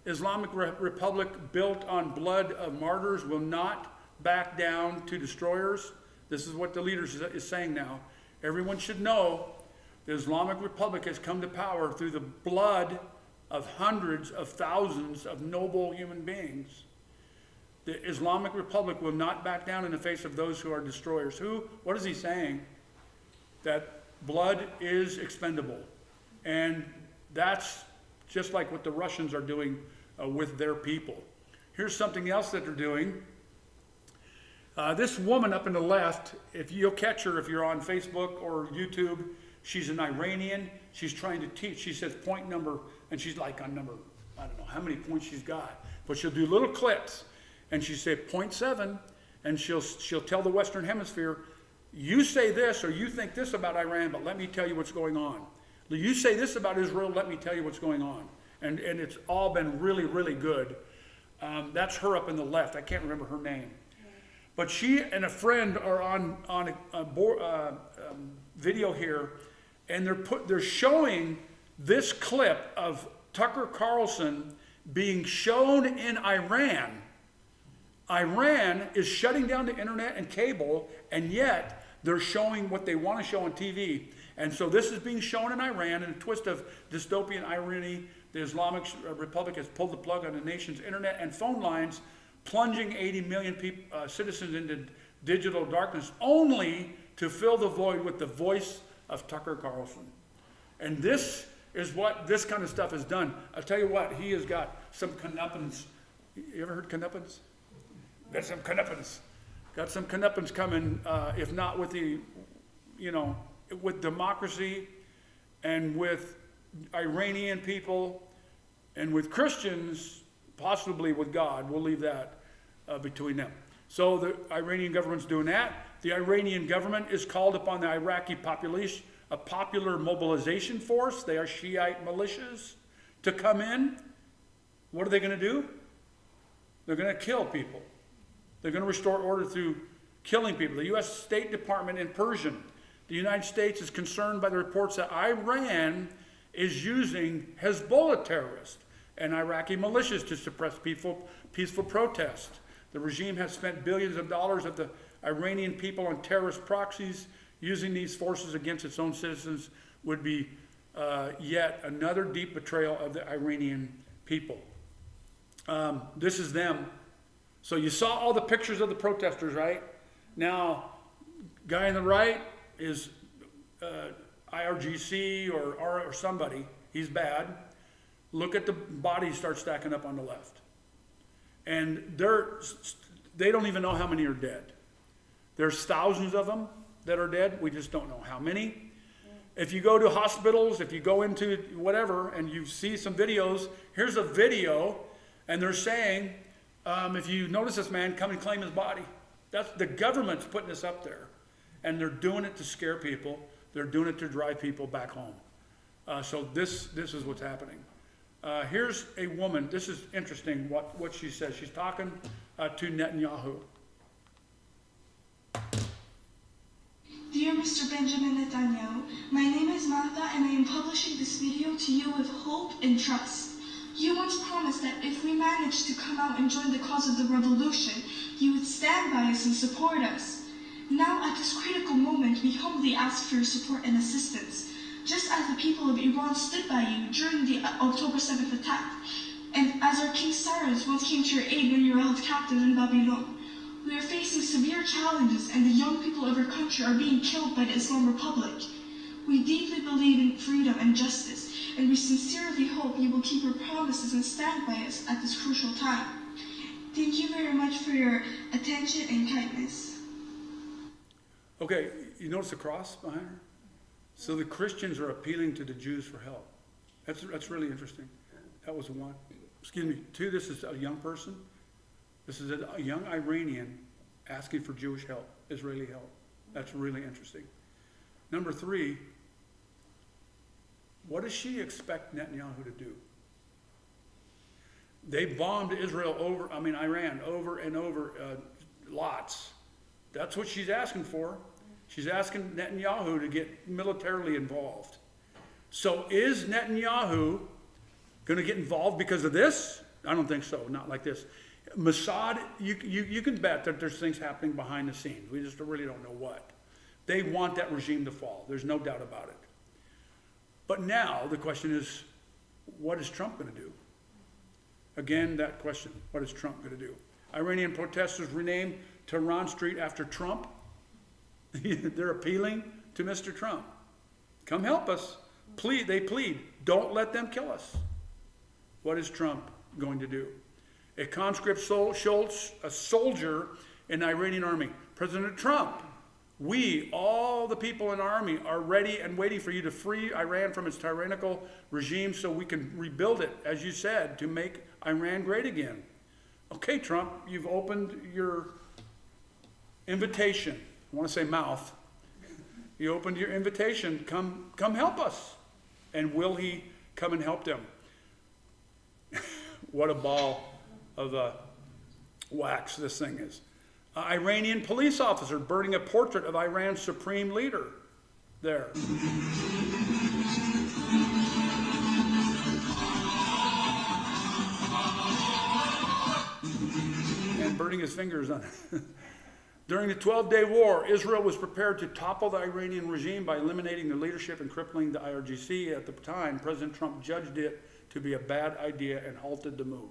Islamic Republic built on blood of martyrs, will not back down to destroyers. This is what the leader is saying now. Everyone should know the Islamic Republic has come to power through the blood of hundreds of thousands of noble human beings. The Islamic Republic will not back down in the face of those who are destroyers. What is he saying? That blood is expendable. And that's just like what the Russians are doing with their people. Here's something else that they're doing. This woman up in the left, if you'll catch her if you're on Facebook or YouTube, she's an Iranian. She's trying to teach. She says point number, and she's like on number I don't know how many points she's got, but she'll do little clips, and she say 0.7, and she'll tell the Western Hemisphere, you say this or you think this about Iran, but let me tell you what's going on. You say this about Israel, let me tell you what's going on. And it's all been really, really good. That's her up in the left. I can't remember her name. But she and a friend are on a video here, and they're showing this clip of Tucker Carlson being shown in Iran. Iran is shutting down the internet and cable, and yet they're showing what they want to show on TV. And so this is being shown in Iran in a twist of dystopian irony. The Islamic Republic has pulled the plug on the nation's internet and phone lines, plunging 80 million citizens into digital darkness, only to fill the void with the voice of Tucker Carlson. And this is what this kind of stuff has done. I'll tell you what, he has got some comeuppance. You ever heard comeuppance? Got some comeuppance. Got some comeuppance coming, if not with the, with democracy and with Iranian people and with Christians, possibly with God. We'll leave that between them. So the Iranian government's doing that. The Iranian government is called upon the Iraqi population, a popular mobilization force. They are Shiite militias to come in. What are they going to do? They're going to kill people. They're going to restore order through killing people. The U.S. State Department in Persian, the United States is concerned by the reports that Iran is using Hezbollah terrorists and Iraqi militias to suppress peaceful protest. The regime has spent billions of dollars of the Iranian people on terrorist proxies. Using these forces against its own citizens would be yet another deep betrayal of the Iranian people. This is them. So you saw all the pictures of the protesters, right? Now, guy on the right is IRGC or somebody. He's bad. Look at the bodies start stacking up on the left. And they don't even know how many are dead. There's thousands of them that are dead. We just don't know how many. If you go to hospitals, if you go into whatever, and you see some videos, here's a video, and they're saying, if you notice this man, come and claim his body. That's the government's putting this up there. And they're doing it to scare people. They're doing it to drive people back home. So this is what's happening. Here's a woman. This is interesting what she says. She's talking to Netanyahu. Dear Mr. Benjamin Netanyahu, my name is Martha and I am publishing this video to you with hope and trust. You once promised that if we managed to come out and join the cause of the revolution, you would stand by us and support us. Now, at this critical moment, we humbly ask for your support and assistance, just as the people of Iran stood by you during the October 7th attack, and as our King Cyrus once came to your aid when you were held captive in Babylon. We are facing severe challenges, and the young people of our country are being killed by the Islam Republic. We deeply believe in freedom and justice, and we sincerely hope you will keep your promises and stand by us at this crucial time. Thank you very much for your attention and kindness. Okay, you notice the cross behind her? So the Christians are appealing to the Jews for help. That's really interesting. That was one. Excuse me. Two, this is a young person. This is a young Iranian asking for Jewish help, Israeli help. That's really interesting. Number three, what does she expect Netanyahu to do? They bombed Iran over and over, lots. That's what she's asking for. She's asking Netanyahu to get militarily involved. So is Netanyahu going to get involved because of this? I don't think so, not like this. Mossad, you can bet that there's things happening behind the scenes. We just really don't know what. They want that regime to fall. There's no doubt about it. But now the question is, what is Trump going to do? Again, that question, what is Trump going to do? Iranian protesters renamed Tehran Street after Trump. They're appealing to Mr. Trump. Come help us. They plead, don't let them kill us. What is Trump going to do? A conscript a soldier in the Iranian army. President Trump We, all the people in our army, are ready and waiting for you to free Iran from its tyrannical regime so we can rebuild it, as you said, to make Iran great again. Okay, Trump, you've opened your invitation. I want to say mouth. You opened your invitation. Come help us. And will he come and help them? What a ball of wax this thing is. Iranian police officer burning a portrait of Iran's supreme leader there. And burning his fingers on it. During the 12-day war, Israel was prepared to topple the Iranian regime by eliminating their leadership and crippling the IRGC. At the time, President Trump judged it to be a bad idea and halted the move.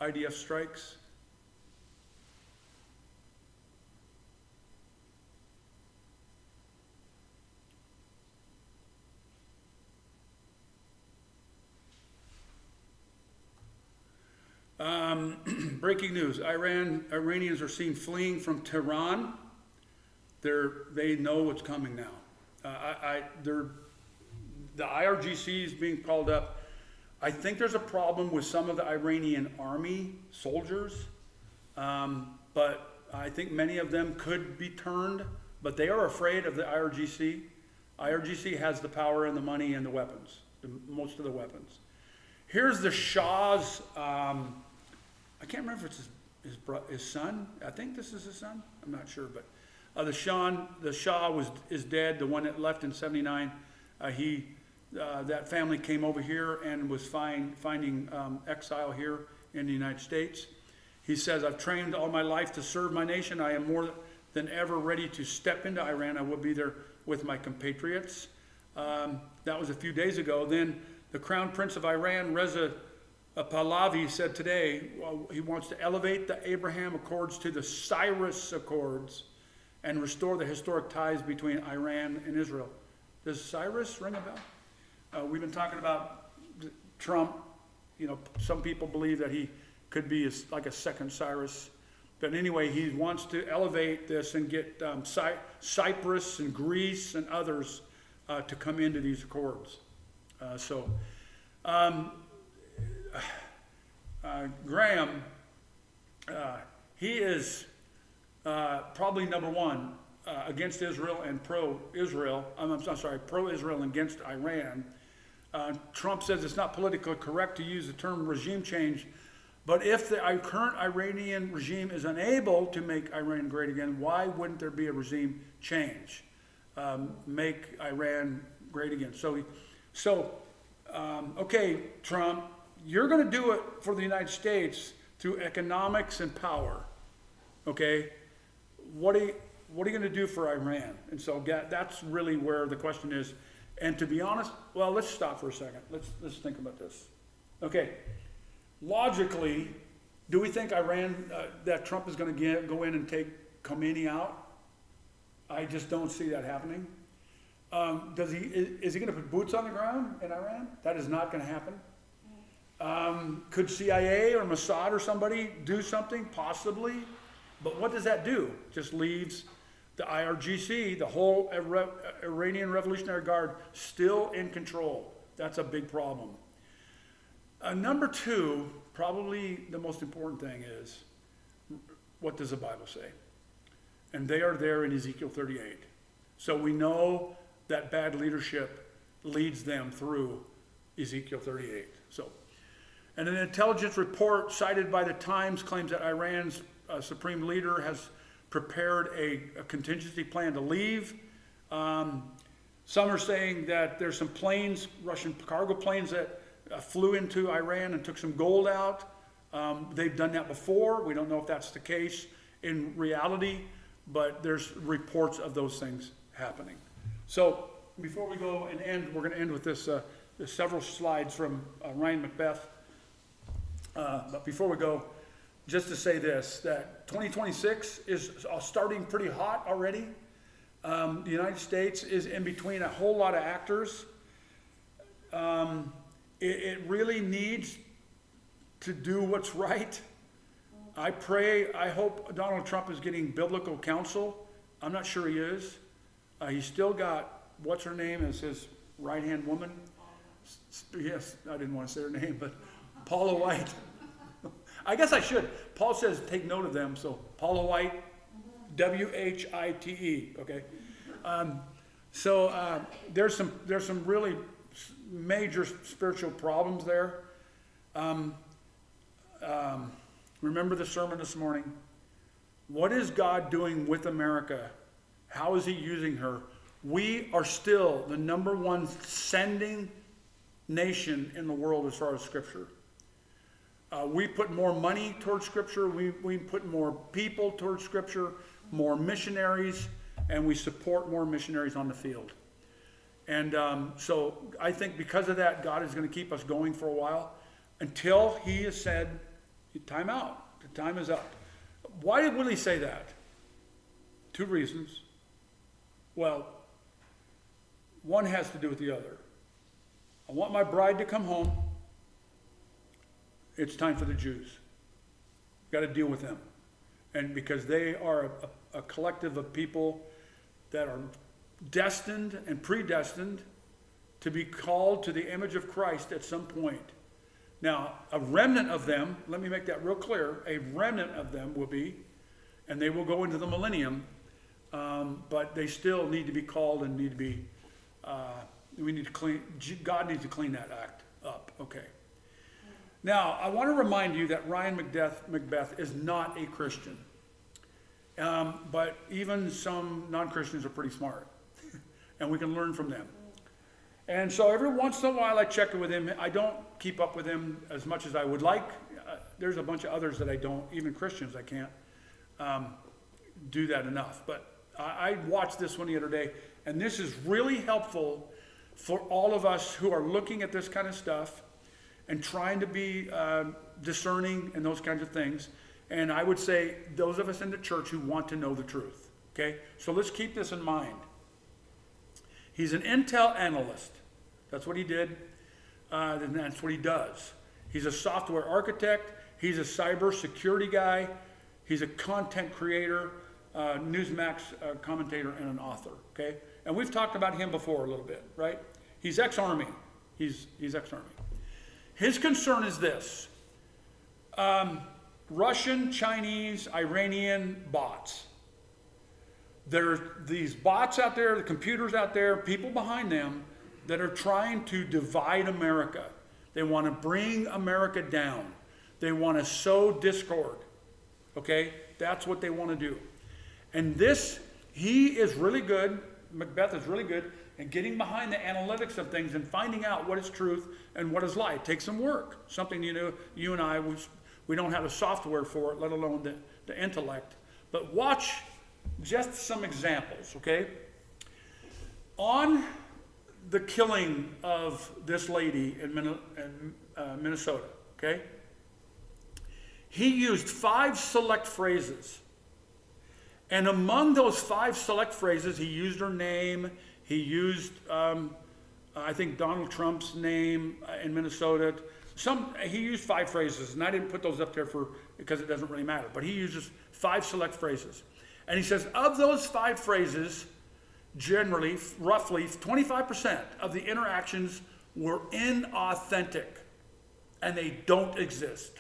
IDF strikes. Breaking news, Iranians are seen fleeing from Tehran. They know what's coming now. The IRGC is being called up. I think there's a problem with some of the Iranian army soldiers, but I think many of them could be turned, but they are afraid of the IRGC. IRGC has the power and the money and the weapons, most of the weapons. Here's the Shah's, I can't remember if it's his son. I think this is his son. I'm not sure, but the Shah is dead. The one that left in '79. That family came over here and was finding exile here in the United States. He says, "I've trained all my life to serve my nation. I am more than ever ready to step into Iran. I will be there with my compatriots." That was a few days ago. Then the Crown Prince of Iran, Reza Pahlavi, said today he wants to elevate the Abraham Accords to the Cyrus Accords and restore the historic ties between Iran and Israel. Does Cyrus ring a bell? We've been talking about Trump. You know, some people believe that he could be like a second Cyrus. But anyway, he wants to elevate this and get Cyprus and Greece and others to come into these accords. Graham, he is probably number one against Israel and pro-Israel. Pro-Israel against Iran. Trump says it's not politically correct to use the term regime change, but if the current Iranian regime is unable to make Iran great again, why wouldn't there be a regime change? Make Iran great again. Okay, Trump, you're going to do it for the United States through economics and power. Okay, what are you going to do for Iran? And so that's really where the question is. And to be honest, well, let's stop for a second. Let's think about this. Okay, logically, do we think Iran that Trump is going to go in and take Khomeini out? I just don't see that happening. Is he going to put boots on the ground in Iran? That is not going to happen. Could CIA or Mossad or somebody do something? Possibly. But what does that do? Just leaves the IRGC, the whole Iranian Revolutionary Guard, still in control. That's a big problem. Number two, probably the most important thing is, what does the Bible say? And they are there in Ezekiel 38. So we know that bad leadership leads them through Ezekiel 38. And an intelligence report cited by the Times claims that Iran's supreme leader has prepared a contingency plan to leave. Some are saying that there's some planes, Russian cargo planes, that flew into Iran and took some gold out. They've done that before. We don't know if that's the case in reality, but there's reports of those things happening. So before we go and end, we're going to end with this. There's several slides from Ryan Macbeth. But before we go, just to say this, that 2026 is starting pretty hot already. The United States is in between a whole lot of actors. It really needs to do what's right. I pray, I hope Donald Trump is getting biblical counsel. I'm not sure he is. He's still got, what's her name as his right-hand woman? Yes, I didn't want to say her name, but Paula White. I guess I should. Paul says take note of them, so Paula White, W-H-I-T-E, okay? There's some really major spiritual problems there. Remember the sermon this morning. What is God doing with America? How is he using her? We are still the number one sending nation in the world as far as Scripture. We put more money towards Scripture. We put more people towards Scripture, more missionaries, and we support more missionaries on the field. And so I think because of that, God is going to keep us going for a while until he has said, time out. The time is up. Why will he say that? 2 reasons. Well, one has to do with the other. I want my bride to come home. It's time for the Jews. Got to deal with them. And because they are a collective of people that are destined and predestined to be called to the image of Christ at some point. Now, a remnant of them, let me make that real clear, a remnant of them will be, and they will go into the millennium, but they still need to be called and need to be, we need to clean, God needs to clean that act up, okay. Now, I want to remind you that Ryan Macbeth is not a Christian, but even some non-Christians are pretty smart, and we can learn from them. And so every once in a while I check with him. I don't keep up with him as much as I would like. There's a bunch of others that I don't, even Christians, I can't do that enough. But I watched this one the other day, and this is really helpful for all of us who are looking at this kind of stuff and trying to be discerning and those kinds of things. And I would say those of us in the church who want to know the truth. Okay? So let's keep this in mind. He's an intel analyst. That's what he did, and that's what he does. He's a software architect. He's a cyber security guy. He's a content creator, Newsmax commentator, and an author. Okay, and we've talked about him before a little bit, right? He's ex-Army. He's ex-Army. His concern is this: Russian, Chinese, Iranian bots. There are these bots out there, the computers out there, people behind them that are trying to divide America. They want to bring America down. They want to sow discord. Okay? That's what they want to do. And this, he is really good, Macbeth is really good at getting behind the analytics of things and finding out what is truth and what is lie. It takes some work. Something, you and I, we don't have the software for it, let alone the intellect. But watch just some examples, okay? On the killing of this lady in Minnesota, okay? He used 5 select phrases. And among those 5 select phrases, he used her name. He used, I think, Donald Trump's name in Minnesota. He used 5 phrases, and I didn't put those up there because it doesn't really matter. But he uses 5 select phrases. And he says, of those 5 phrases, generally, roughly 25% of the interactions were inauthentic, and they don't exist.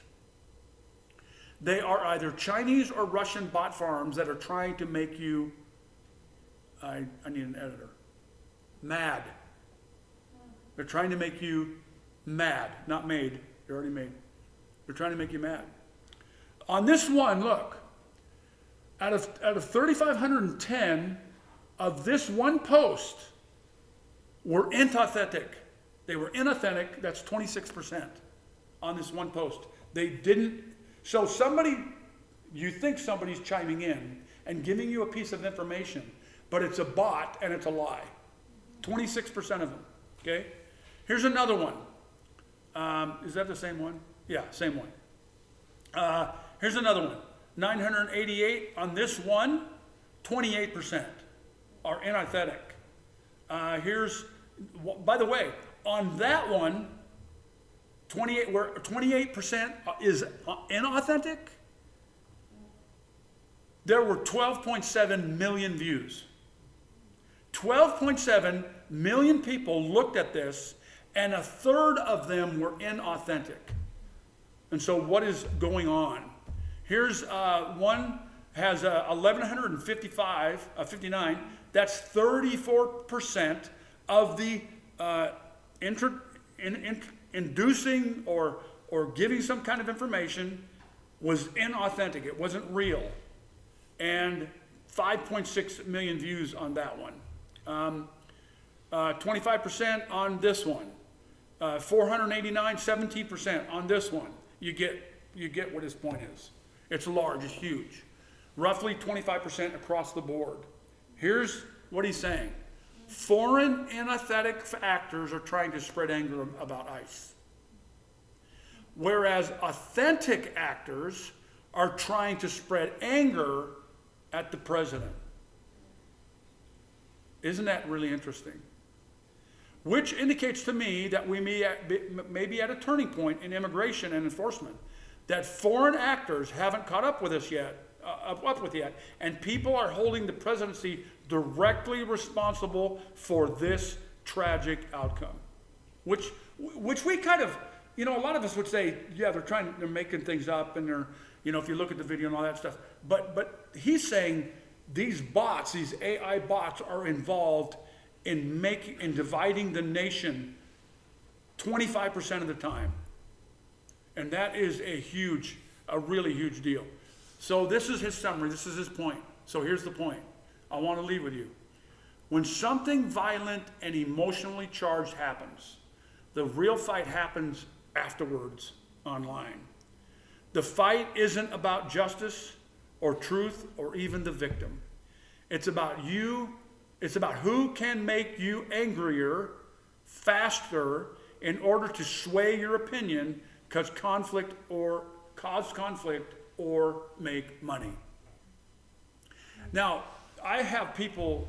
They are either Chinese or Russian bot farms that are trying to make you, I need an editor, mad. They're trying to make you mad, not made, they're already made. They're trying to make you mad. On this one, look, out of 3,510 of this one post were inauthentic. They were inauthentic, that's 26% on this one post. They didn't, so you think somebody's chiming in and giving you a piece of information, but it's a bot and it's a lie. 26% of them, okay? Here's another one. Is that the same one? Yeah, same one. Here's another one. 988 on this one, 28% are inauthentic. By the way, on that one, where 28% is inauthentic, there were 12.7 million views. 12.7 million people looked at this, and a third of them were inauthentic. And so what is going on? Here's one has 1,159. That's 34% of the inducing or giving some kind of information was inauthentic. It wasn't real. And 5.6 million views on that one. 25% on this one. 489, 17% on this one. You get what his point is. It's large, it's huge. Roughly 25% across the board. Here's what he's saying. Foreign inauthentic actors are trying to spread anger about ICE. Whereas authentic actors are trying to spread anger at the president. Isn't that really interesting? Which indicates to me that we may be at a turning point in immigration and enforcement. That foreign actors haven't caught up with us yet, and people are holding the presidency directly responsible for this tragic outcome. Which we kind of, a lot of us would say, yeah, they're making things up, and they're, if you look at the video and all that stuff. But he's saying these bots, these AI bots, are involved in dividing the nation 25% of the time. And that is a really huge deal. So this is his summary, this is his point. So here's the point I want to leave with you. When something violent and emotionally charged happens, the real fight happens afterwards online. The fight isn't about justice or truth or even the victim. It's about you. It's about who can make you angrier, faster, in order to sway your opinion, cause conflict or make money. Now, I have people,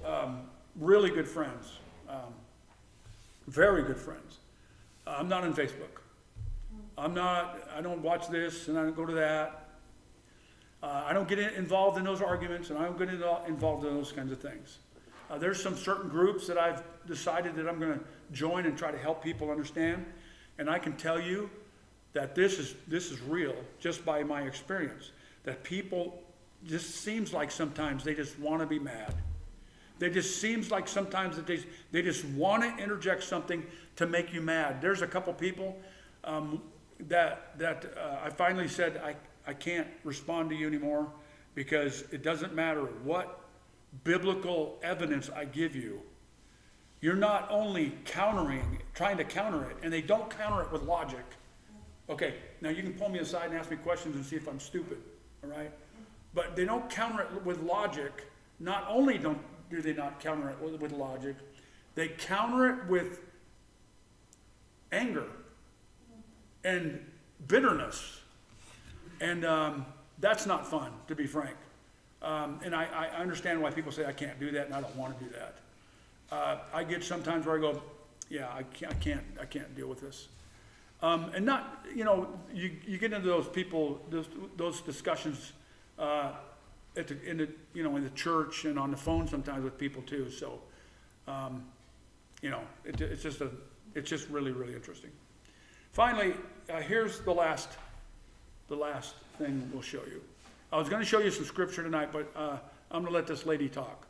really good friends, very good friends. I'm not on Facebook. I don't watch this and I don't go to that. I don't get involved in those arguments, and I don't get involved in those kinds of things. There's some certain groups that I've decided that I'm going to join and try to help people understand. And I can tell you that this is real, just by my experience. That people just seems like sometimes they just want to be mad. They just seems like sometimes that they just want to interject something to make you mad. There's a couple people that I finally said I can't respond to you anymore, because it doesn't matter what biblical evidence I give you. You're not only trying to counter it, and they don't counter it with logic. Okay, now you can pull me aside and ask me questions and see if I'm stupid, all right? But they don't counter it with logic. Not only do they not counter it with logic, they counter it with anger and bitterness. And that's not fun, to be frank. And I understand why people say I can't do that, and I don't want to do that. I get sometimes where I go, yeah, I can't deal with this. And not, you get into those people, those discussions in the church and on the phone sometimes with people too. So, it's just really, really interesting. Finally, here's the last thing we'll show you. I was going to show you some scripture tonight, but I'm going to let this lady talk.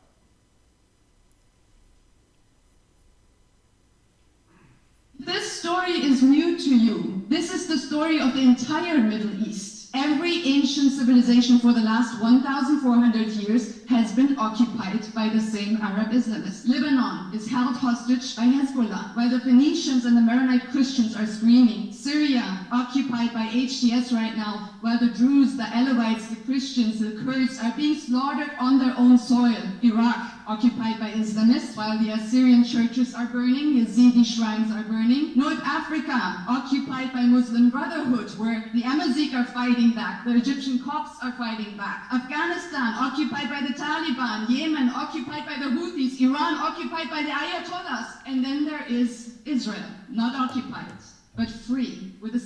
This story is new to you. This is the story of the entire Middle East. Every ancient civilization for the last 1,400 years has been occupied by the same Arab Islamists. Lebanon is held hostage by Hezbollah, while the Phoenicians and the Maronite Christians are screaming. Syria, occupied by HTS right now, while the Druze, the Alawites, the Christians, the Kurds are being slaughtered on their own soil. Iraq, occupied by Islamists, while the Assyrian churches are burning, Yazidi shrines are burning. North Africa, occupied by Muslim Brotherhood, where the Amazigh are fighting back, the Egyptian Copts are fighting back. Afghanistan, occupied by the Taliban. Yemen, occupied by the Houthis. Iran, occupied by the Ayatollahs. And then there is Israel, not occupied, but free, with a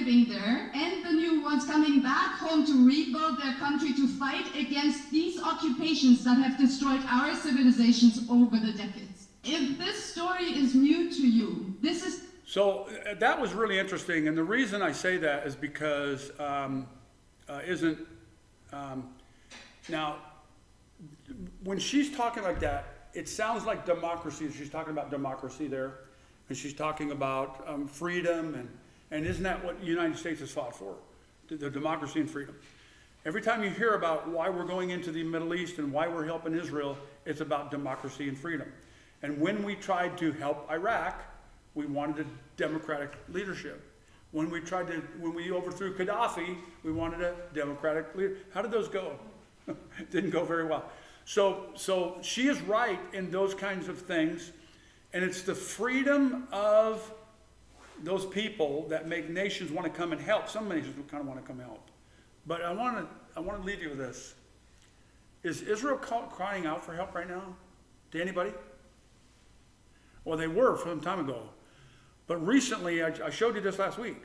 living there and the new ones coming back home to rebuild their country to fight against these occupations that have destroyed our civilizations over the decades. If this story is new to you, this is... So that was really interesting, and the reason I say that is because now, when she's talking like that, it sounds like democracy. She's talking about democracy there, and she's talking about freedom, and isn't that what the United States has fought for? The democracy and freedom. Every time you hear about why we're going into the Middle East and why we're helping Israel, it's about democracy and freedom. And when we tried to help Iraq, we wanted a democratic leadership. When we overthrew Gaddafi, we wanted a democratic leader. How did those go? Didn't go very well. So she is right in those kinds of things, and it's the freedom of those people that make nations want to come and help. Some nations kind of want to come help. But I want to leave you with this. Is Israel crying out for help right now? To anybody? Well, they were some time ago. But recently, I showed you this last week.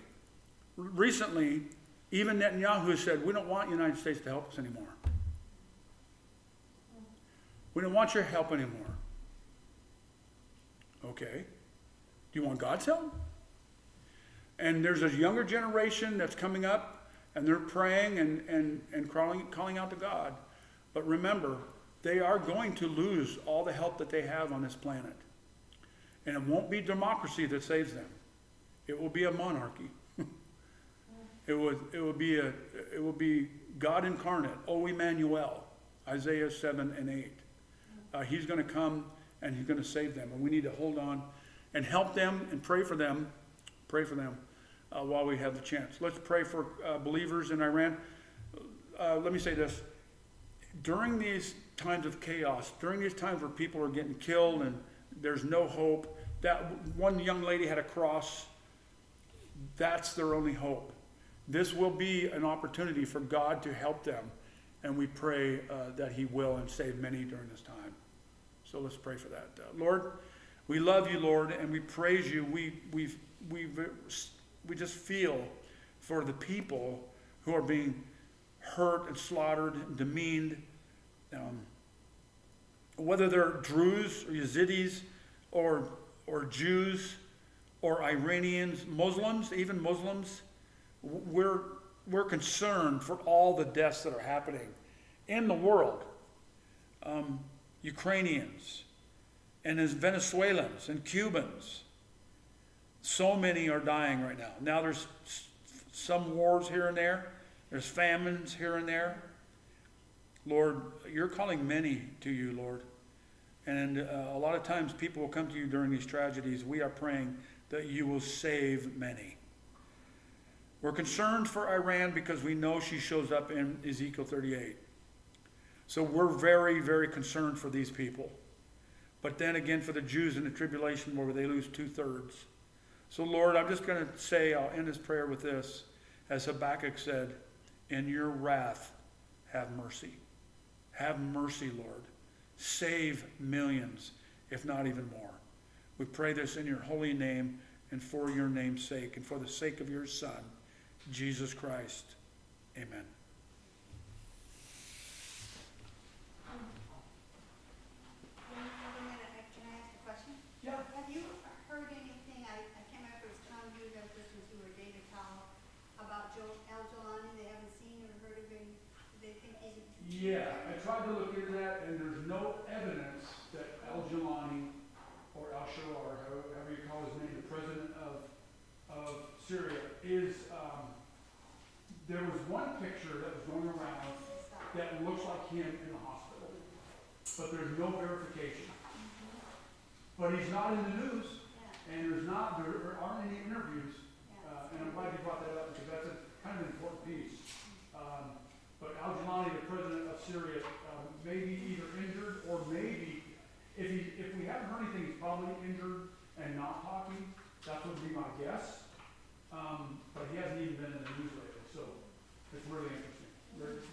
Recently, even Netanyahu said, we don't want the United States to help us anymore. We don't want your help anymore. Okay. Do you want God's help? And there's a younger generation that's coming up, and they're praying and calling out to God. But remember, they are going to lose all the help that they have on this planet. And it won't be democracy that saves them. It will be a monarchy. It will be God incarnate, O Emmanuel, Isaiah 7 and 8. He's going to come and he's going to save them. And we need to hold on and help them and pray for them. Pray for them while we have the chance. Let's pray for believers in Iran. Let me say this. During these times of chaos, during these times where people are getting killed and there's no hope, that one young lady had a cross. That's their only hope. This will be an opportunity for God to help them. And we pray that he will and save many during this time. So let's pray for that. Lord, we love you, Lord, and we praise you. We just feel for the people who are being hurt and slaughtered and demeaned. Whether they're Druze or Yazidis or Jews or Iranians, Muslims, even Muslims, we're concerned for all the deaths that are happening in the world. Ukrainians and as Venezuelans and Cubans. So many are dying right now. Now there's some wars here and there. There's famines here and there. Lord, you're calling many to you, Lord. And a lot of times people will come to you during these tragedies. We are praying that you will save many. We're concerned for Iran because we know she shows up in Ezekiel 38. So we're very, very concerned for these people. But then again for the Jews in the tribulation where they lose 2/3. So Lord, I'm just going to say, I'll end this prayer with this. As Habakkuk said, in your wrath, have mercy. Have mercy, Lord. Save millions, if not even more. We pray this in your holy name and for your name's sake and for the sake of your Son, Jesus Christ. Amen. Can I ask a question? Yeah. Have you heard anything, I can't remember if it was Tom Hughes, I was listening to, or David Powell, about Al Jolani? They haven't seen or heard of him? They think he's... Yeah, I tried to look into that, and there's no evidence that Al Jolani or Al Sharar, however you call his name, the president of Syria, is. There was one picture that was going around that looks like him in the hospital, but there's no verification. But he's not in the news, and there aren't any interviews, and I'm glad you brought that up because that's a kind of an important piece. But Al Jolani, the president of Syria, may be either injured or maybe, if we haven't heard anything, he's probably injured and not talking. That would be my guess. But he hasn't even been in the news lately, so it's really interesting.